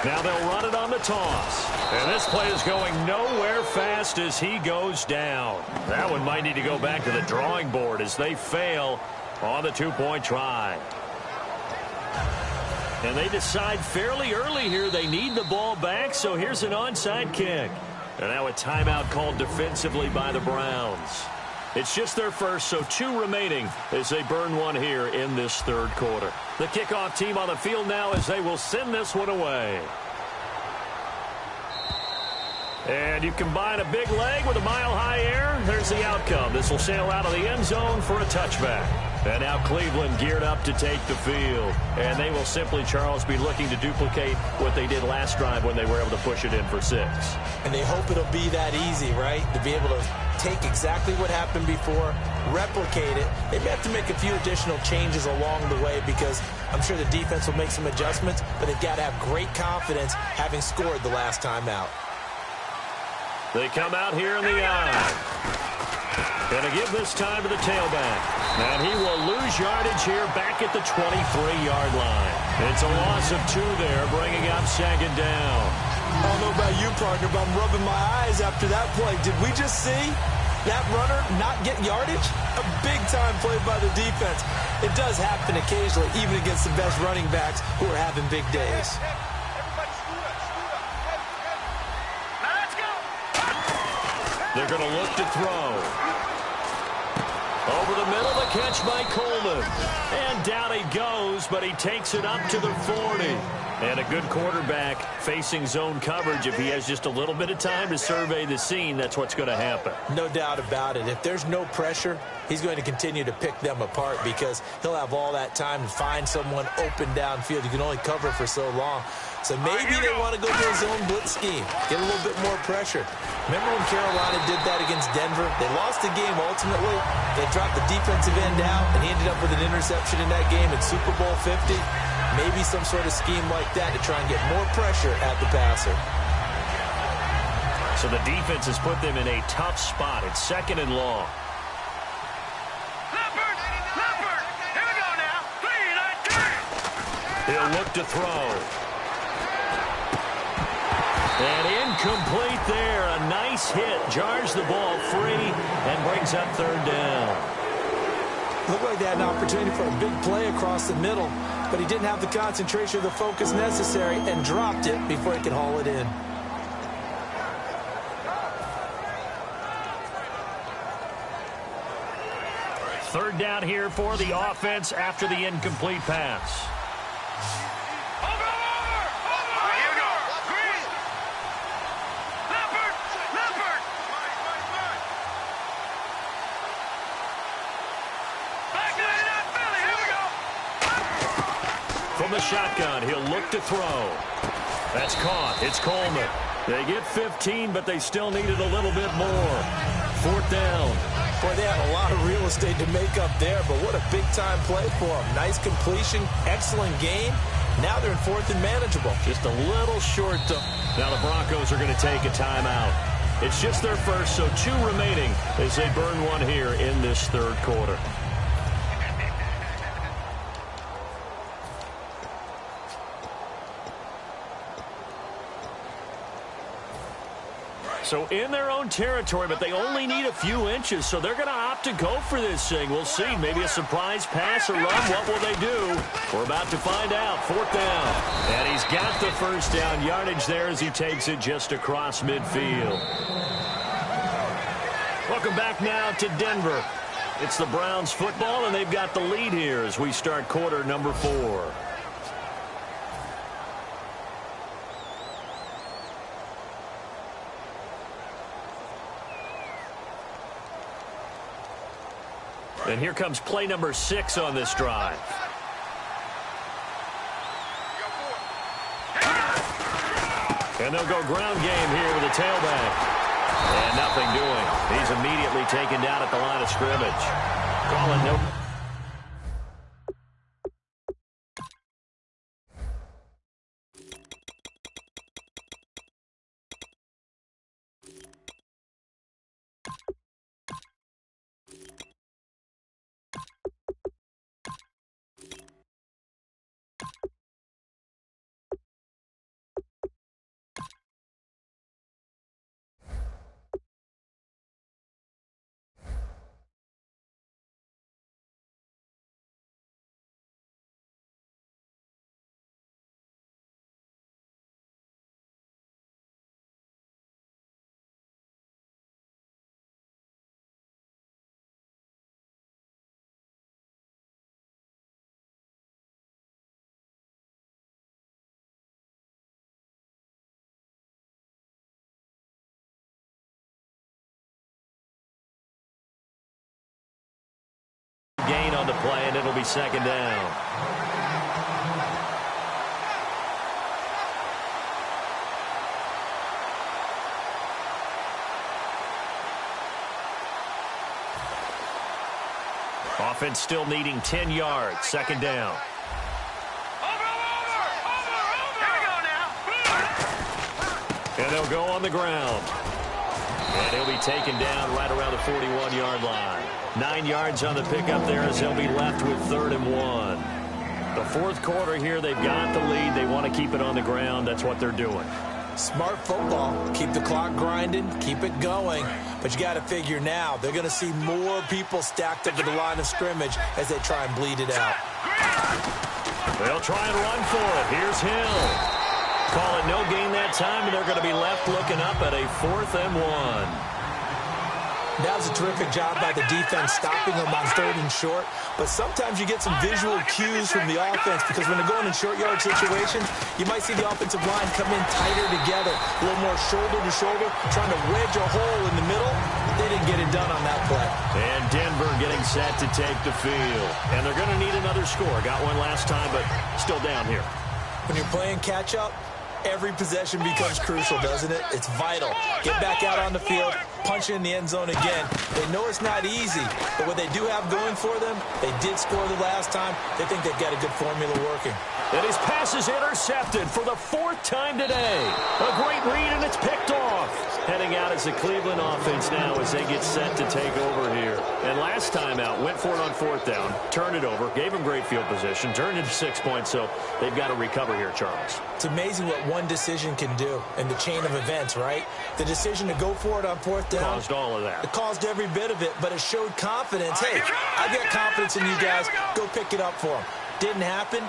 Now they'll run it on the toss. And this play is going nowhere fast as he goes down. That one might need to go back to the drawing board as they fail on the two-point try. And they decide fairly early here they need the ball back, so here's an onside kick. And now a timeout called defensively by the Browns. It's just their first, so 2 remaining as they burn one here in this third quarter. The kickoff team on the field now as they will send this one away. And you combine a big leg with a mile-high air, there's the outcome. This will sail out of the end zone for a touchback. And now Cleveland geared up to take the field. And they will simply, Charles, be looking to duplicate what they did last drive when they were able to push it in for 6. And they hope it'll be that easy, right? To be able to take exactly what happened before, replicate it. They may have to make a few additional changes along the way because I'm sure the defense will make some adjustments, but they've got to have great confidence having scored the last time out. They come out here in the eye. Going to give this time to the tailback. And he will lose yardage here back at the 23-yard line. It's a loss of 2 there, bringing up 2nd down. I don't know about you, partner, but I'm rubbing my eyes after that play. Did we just see that runner not get yardage? A big-time play by the defense. It does happen occasionally, even against the best running backs who are having big days. They're going to look to throw. Over the middle, the catch by Coleman. And down he goes, but he takes it up to the 40. And a good quarterback facing zone coverage. If he has just a little bit of time to survey the scene, that's what's going to happen. No doubt about it. If there's no pressure, he's going to continue to pick them apart because he'll have all that time to find someone open downfield. You can only cover for so long. So maybe they want to go to a zone blitz scheme, get a little bit more pressure. Remember when Carolina did that against Denver? They lost the game ultimately. They dropped the defensive end out, and he ended up with an interception in that game in Super Bowl 50. Maybe some sort of scheme like that to try and get more pressure at the passer. So the defense has put them in a tough spot. It's 2nd and long. Leopard! Leopard! Here we go now. 3, 9, 3. He'll look to throw. And incomplete there. A nice hit. Jars the ball free and brings up 3rd down. Looked like they had an opportunity for a big play across the middle, but he didn't have the concentration or the focus necessary and dropped it before he could haul it in. Third down here for the offense after the incomplete pass. Over! Here we go. Green! Leopard! Leopard! Back to that Philly. Here we go. From the shotgun, he'll look to throw. That's caught. It's Coleman. They get 15, but they still needed a little bit more. 4th down. Boy, they had a lot of real estate to make up there, but what a big-time play for them. Nice completion, excellent game. Now they're in 4th and manageable. Just a little short. Now the Broncos are going to take a timeout. It's just their first, so 2 remaining as they burn one here in this 3rd quarter. So in their own territory, but they only need a few inches, so they're going to opt to go for this thing. We'll see. Maybe a surprise pass or run. What will they do? We're about to find out. 4th down. And he's got the 1st down yardage there as he takes it just across midfield. Welcome back now to Denver. It's the Browns football, and they've got the lead here as we start quarter number 4. And here comes play number 6 on this drive. And they'll go ground game here with a tailback. And nothing doing. He's immediately taken down at the line of scrimmage. Calling no. on the play, and it'll be second down. Offense still needing 10 yards. Second down. And they'll go on the ground. And he'll be taken down right around the 41-yard line. 9 yards on the pickup there as they'll be left with 3rd and 1. The fourth quarter here, they've got the lead. They want to keep it on the ground. That's what they're doing. Smart football. Keep the clock grinding. Keep it going. But you got to figure now, they're going to see more people stacked up at the line of scrimmage as they try and bleed it out. They'll try and run for it. Here's Hill. Call it no gain that time, and they're going to be left looking up at a 4th and 1. That was a terrific job by the defense stopping them on 3rd and short. But sometimes you get some visual cues from the offense because when they're going in short yard situations, you might see the offensive line come in tighter together, a little more shoulder to shoulder, trying to wedge a hole in the middle. They didn't get it done on that play. And Denver getting set to take the field. And they're going to need another score. Got one last time, but still down here. When you're playing catch-up, every possession becomes crucial, doesn't it? It's vital. Get back out on the field, punch in the end zone again. They know it's not easy, but what they do have going for them, they did score the last time. They think they've got a good formula working. And his pass is intercepted for the 4th time today. A great read, and it's picked off. Heading out as the Cleveland offense now as they get set to take over here. And last time out, went for it on 4th down, turned it over, gave them great field position, turned into 6 points, so they've got to recover here, Charles. It's amazing what one decision can do in the chain of events, right? The decision to go for it on 4th down. Caused all of that. It caused every bit of it, but it showed confidence. Hey, I got confidence in you guys. Go pick it up for them. Didn't happen.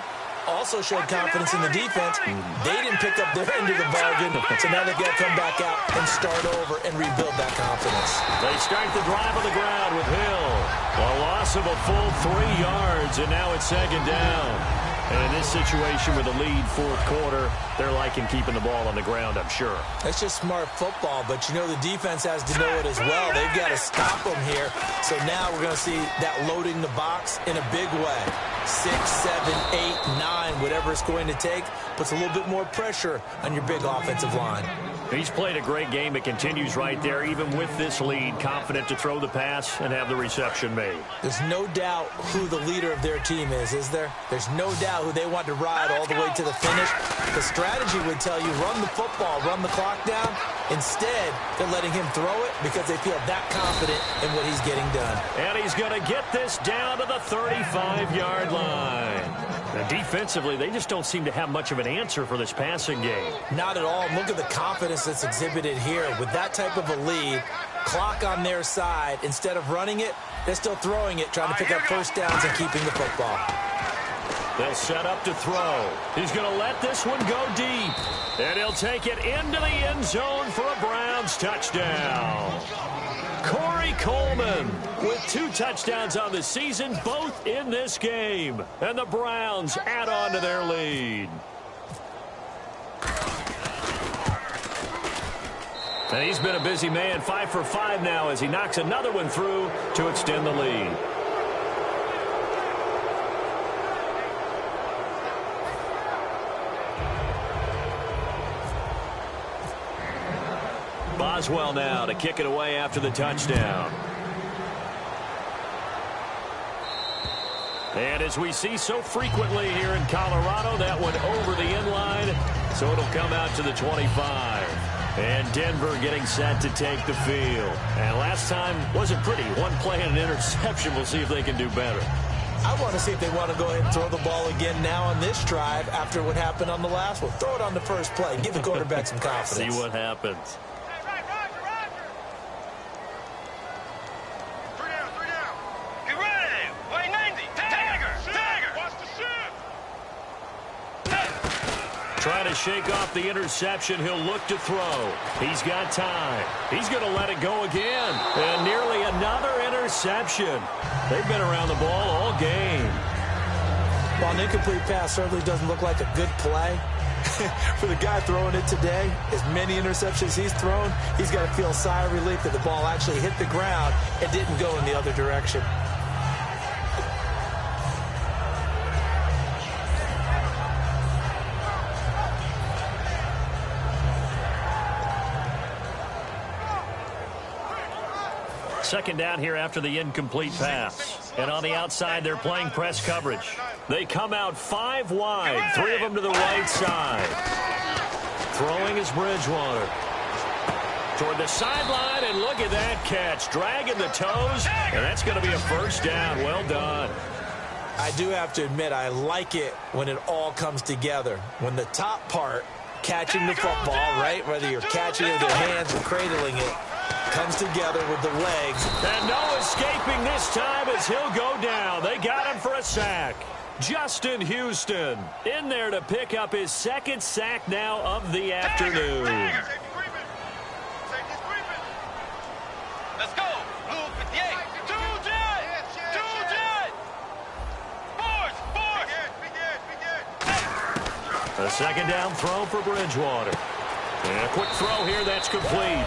Also showed confidence in the defense. They didn't pick up their end of the bargain, so now they've got to come back out and start over and rebuild that confidence. They start the drive on the ground with Hill. A loss of a full 3 yards, and now it's second down. And in this situation with a lead 4th quarter, they're liking keeping the ball on the ground, I'm sure. That's just smart football, but you know the defense has to know it as well. They've got to stop them here. So now we're going to see that loading the box in a big way. 6, 7, 8, 9, whatever it's going to take, puts a little bit more pressure on your big offensive line. He's played a great game. It continues right there, even with this lead, confident to throw the pass and have the reception made. There's no doubt who the leader of their team is there? There's no doubt who they want to ride all the way to the finish. The strategy would tell you, run the football, run the clock down. Instead, they're letting him throw it because they feel that confident in what he's getting done. And he's going to get this down to the 35-yard line. Now, defensively, they just don't seem to have much of an answer for this passing game. Not at all. Look at the confidence that's exhibited here. With that type of a lead, clock on their side, instead of running it, they're still throwing it, trying to pick up 1st downs and keeping the football. They'll set up to throw. He's going to let this one go deep. And he'll take it into the end zone for a Browns touchdown. Corey Coleman with 2 touchdowns on the season, both in this game. And the Browns add on to their lead. And he's been a busy man, 5 for 5 now as he knocks another one through to extend the lead. Boswell now to kick it away after the touchdown. And as we see so frequently here in Colorado, that one over the end line, so it'll come out to the 25. And Denver getting set to take the field. And last time wasn't pretty. One play and an interception. We'll see if they can do better. I want to see if they want to go ahead and throw the ball again now on this drive after what happened on the last one. Throw it on the first play. Give the quarterback some confidence. See what happens. Trying to shake off the interception. He'll look to throw. He's got time. He's going to let it go again. And nearly another interception. They've been around the ball all game. While an incomplete pass certainly doesn't look like a good play, for the guy throwing it today, as many interceptions he's thrown, he's got to feel a sigh of relief that the ball actually hit the ground and didn't go in the other direction. Second down here after the incomplete pass. And on the outside, they're playing press coverage. They come out 5 wide, 3 of them to the right side. Throwing is Bridgewater. Toward the sideline, and look at that catch. Dragging the toes, and that's going to be a first down. Well done. I do have to admit, I like it when it all comes together. When the top part, catching the football, right, whether you're catching it with your hands or cradling it, comes together with the legs. And no escaping this time as he'll go down. They got him for a sack. Justin Houston in there to pick up his second sack now of the afternoon. Let's go. Blue 58. A second down throw for Bridgewater. And a quick throw here, that's complete.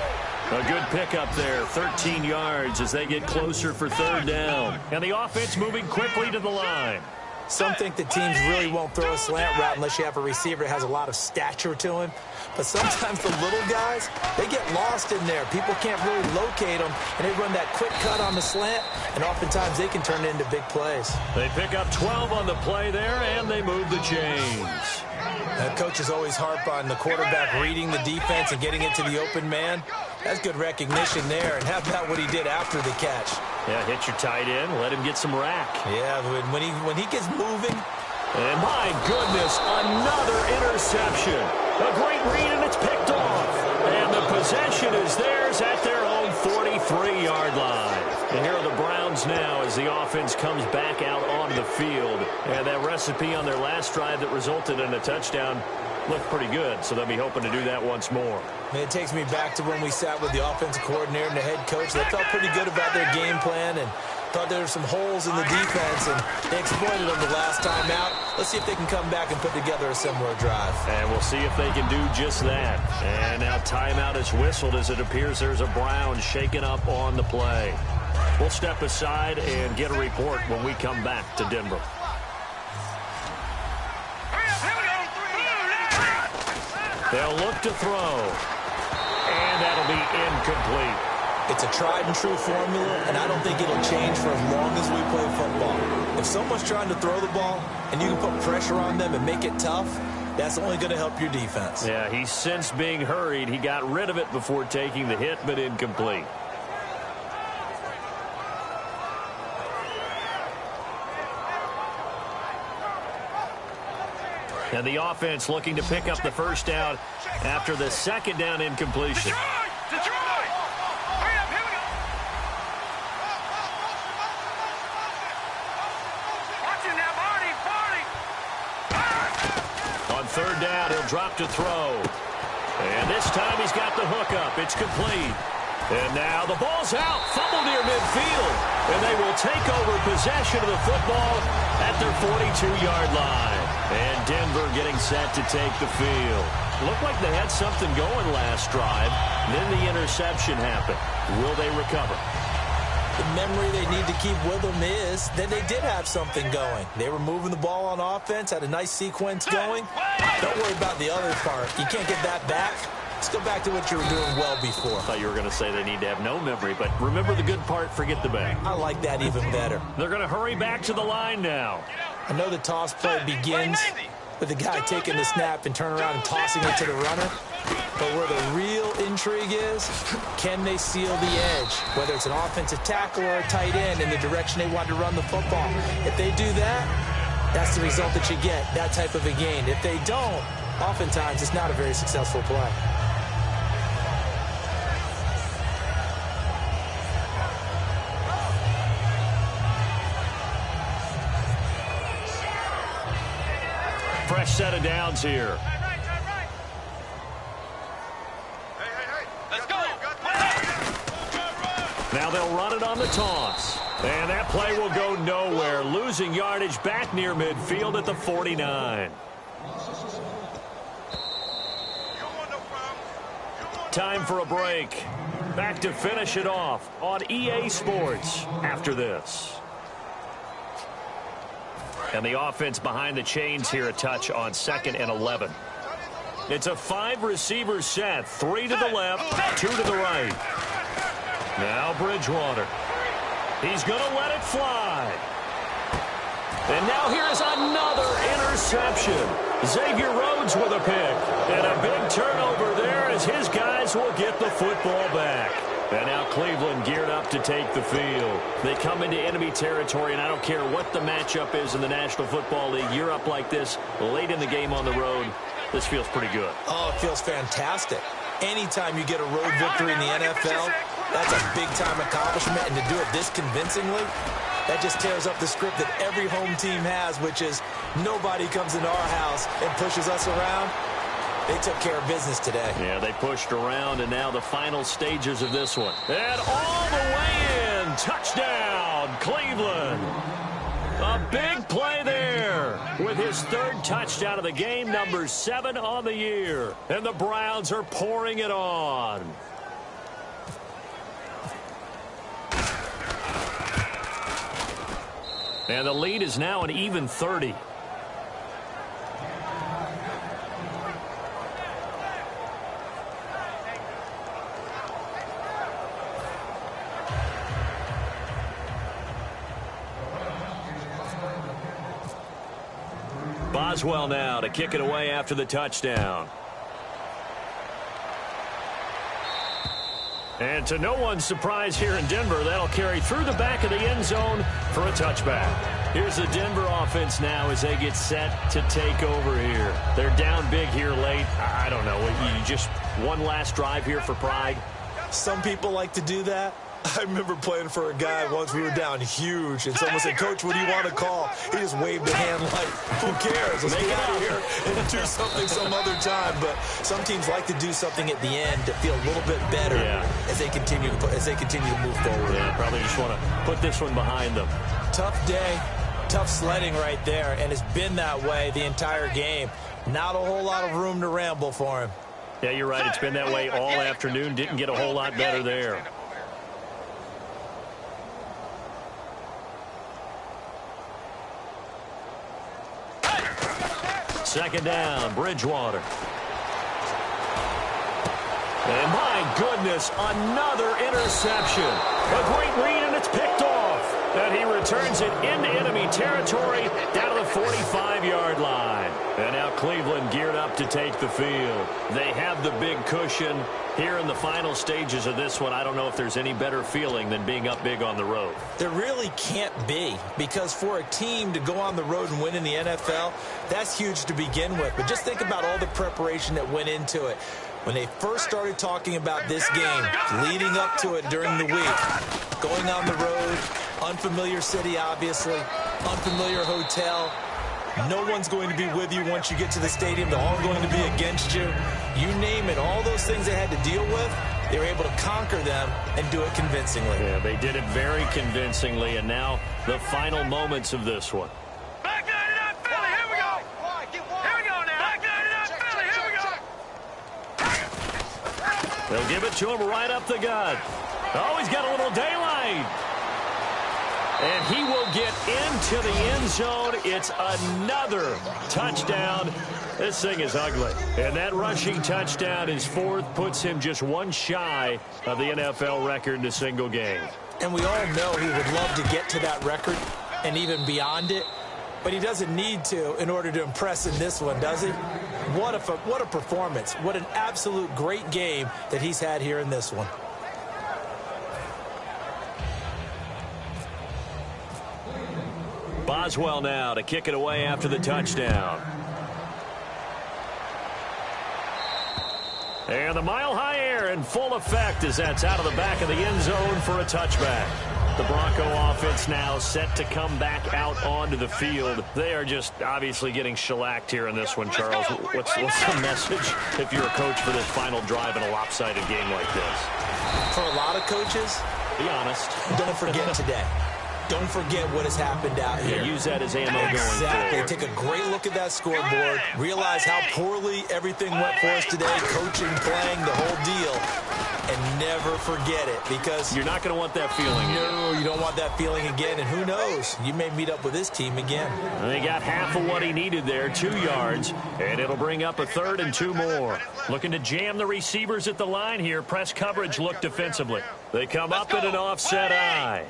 A good pickup there, 13 yards as they get closer for third down. And the offense moving quickly to the line. Some think that teams really won't throw a slant route unless you have a receiver that has a lot of stature to him. But sometimes the little guys, they get lost in there. People can't really locate them, and they run that quick cut on the slant, and oftentimes they can turn it into big plays. They pick up 12 on the play there, and they move the chains. Coaches always harp on the quarterback reading the defense and getting it to the open man. That's good recognition there. And how about what he did after the catch? Yeah, hit your tight end, let him get some rack. Yeah, when he gets moving. And my goodness, another interception. A great read, and it's picked off. And the possession is theirs at their own 43-yard line. And here are the Browns now as the offense comes back out onto the field. And that recipe on their last drive that resulted in a touchdown looked pretty good, so they'll be hoping to do that once more. And it takes me back to when we sat with the offensive coordinator and the head coach. They felt pretty good about their game plan and thought there were some holes in the defense, and they exploited them the last time out. Let's see if they can come back and put together a similar drive. And we'll see if they can do just that. And now timeout is whistled as it appears there's a Brown shaken up on the play. We'll step aside and get a report when we come back to Denver. They'll look to throw. And that'll be incomplete. It's a tried-and-true formula, and I don't think it'll change for as long as we play football. If someone's trying to throw the ball and you can put pressure on them and make it tough, that's only going to help your defense. Yeah, he sensed being hurried. He got rid of it before taking the hit, but incomplete. And the offense looking to pick up the first down after the second down incompletion. Detroit! Hurry up, here we go! Watching that, Barney! On third down, he'll drop to throw. And this time he's got the hook up. It's complete. And now the ball's out. Fumble near midfield. And they will take over possession of the football at their 42-yard line. And Denver getting set to take the field. Looked like they had something going last drive. Then the interception happened. Will they recover? The memory they need to keep with them is that they did have something going. They were moving the ball on offense, had a nice sequence going. Don't worry about the other part. You can't get that back. Let's go back to what you were doing well before. I thought you were going to say they need to have no memory, but remember the good part, forget the bad. I like that even better. They're going to hurry back to the line now. I know the toss play begins with the guy taking the snap and turning around and tossing it to the runner. But where the real intrigue is, can they seal the edge? Whether it's an offensive tackle or a tight end in the direction they want to run the football. If they do that, that's the result that you get, that type of a gain. If they don't, oftentimes it's not a very successful play. Fresh set of downs here. Let's go! Now they'll run it on the toss. And that play will go nowhere. Losing yardage back near midfield at the 49. Time for a break. Back to finish it off on EA Sports after this. And the offense behind the chains here a touch on 2nd and 11. It's a 5-receiver set. 3 to the left, 2 to the right. Now Bridgewater. He's going to let it fly. And now here's another interception. Xavier Rhodes with a pick. And a big turnover there as his guys will get the football back. And now Cleveland geared up to take the field. They come into enemy territory, and I don't care what the matchup is in the National Football League. You're up like this late in the game on the road. This feels pretty good. Oh, it feels fantastic. Anytime you get a road victory in the NFL, that's a big-time accomplishment. And to do it this convincingly, that just tears up the script that every home team has, which is nobody comes into our house and pushes us around. They took care of business today. Yeah, they pushed around, and now the final stages of this one. And all the way in. Touchdown, Cleveland. A big play there with his third touchdown of the game, number 7 on the year. And the Browns are pouring it on. And the lead is now an even 30. Boswell now to kick it away after the touchdown. And to no one's surprise here in Denver, that'll carry through the back of the end zone for a touchback. Here's the Denver offense now as they get set to take over here. They're down big here late. I don't know. You just one last drive here for pride. Some people like to do that. I remember playing for a guy once. We were down huge, and someone said, "Coach, what do you want to call?" He just waved a hand like, "Who cares? Let's get out of here and do something some other time." But some teams like to do something at the end to feel a little bit better as they continue to move forward. Yeah, probably just want to put this one behind them. Tough day, tough sledding right there, and it's been that way the entire game. Not a whole lot of room to ramble for him. Yeah, you're right. It's been that way all afternoon. Didn't get a whole lot better there. Second down, Bridgewater. And my goodness, another interception. A great read, and it's picked off. And he returns it into enemy territory down to the 45-yard line. And now Cleveland geared up to take the field. They have the big cushion here in the final stages of this one. I don't know if there's any better feeling than being up big on the road. There really can't be, because for a team to go on the road and win in the NFL, that's huge to begin with. But just think about all the preparation that went into it. When they first started talking about this game, leading up to it during the week, going on the road, unfamiliar city, obviously, unfamiliar hotel. No one's going to be with you once you get to the stadium. They're all going to be against you. You name it, all those things they had to deal with, they were able to conquer them and do it convincingly. Yeah, they did it very convincingly, and now the final moments of this one. Back 99 Philly, here we go. Here we go now. Back 99 Philly, here we go. They'll give it to him right up the gut. Oh, he's got a little daylight. And he will get into the end zone. It's another touchdown. This thing is ugly. And that rushing touchdown, his fourth, puts him just one shy of the NFL record in a single game. And we all know he would love to get to that record and even beyond it. But he doesn't need to in order to impress in this one, does he? What a performance. What an absolute great game that he's had here in this one. Boswell now to kick it away after the touchdown. And the mile-high air in full effect as that's out of the back of the end zone for a touchback. The Bronco offense now set to come back out onto the field. They are just obviously getting shellacked here in this one, Charles. What's the message if you're a coach for this final drive in a lopsided game like this? For a lot of coaches, be honest. Don't forget today. Don't forget what has happened out here. Use that as ammo going forward. Exactly. Take a great look at that scoreboard. Realize how poorly everything went for us today. Coaching, playing, the whole deal. and never forget it, because you're not going to want that feeling. No, you don't want that feeling again, and who knows, you may meet up with this team again. They got half of what he needed there, 2 yards, and it'll bring up a 3rd and 2 more. Looking to jam the receivers at the line here. Press coverage look defensively. They come up in an offset eye.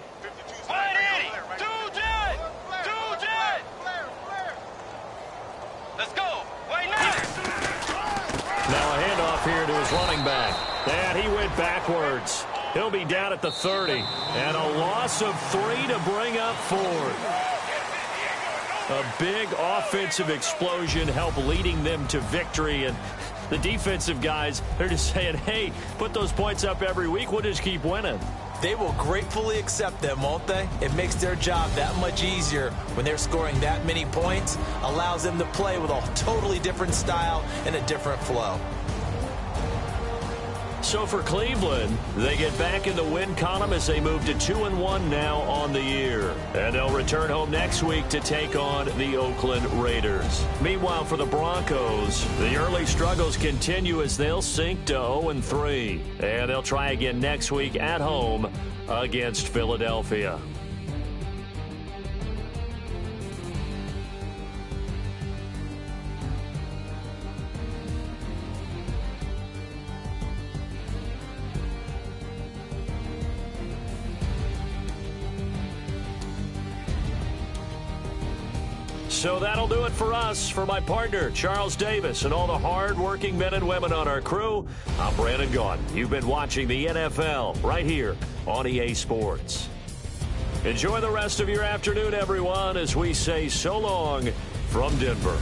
Let's go. Wait, nice. Now a handoff here to his running back. And he went backwards. He'll be down at the 30. And a loss of 3 to bring up 4th. A big offensive explosion helped leading them to victory. And the defensive guys, they're just saying, hey, put those points up every week. We'll just keep winning. They will gratefully accept them, won't they? It makes their job that much easier when they're scoring that many points. Allows them to play with a totally different style and a different flow. So for Cleveland, they get back in the win column as they move to 2-1 now on the year. And they'll return home next week to take on the Oakland Raiders. Meanwhile, for the Broncos, the early struggles continue as they'll sink to 0-3. And they'll try again next week at home against Philadelphia. So that'll do it for us. For my partner, Charles Davis, and all the hard-working men and women on our crew, I'm Brandon Gaudin. You've been watching the NFL right here on EA Sports. Enjoy the rest of your afternoon, everyone, as we say so long from Denver.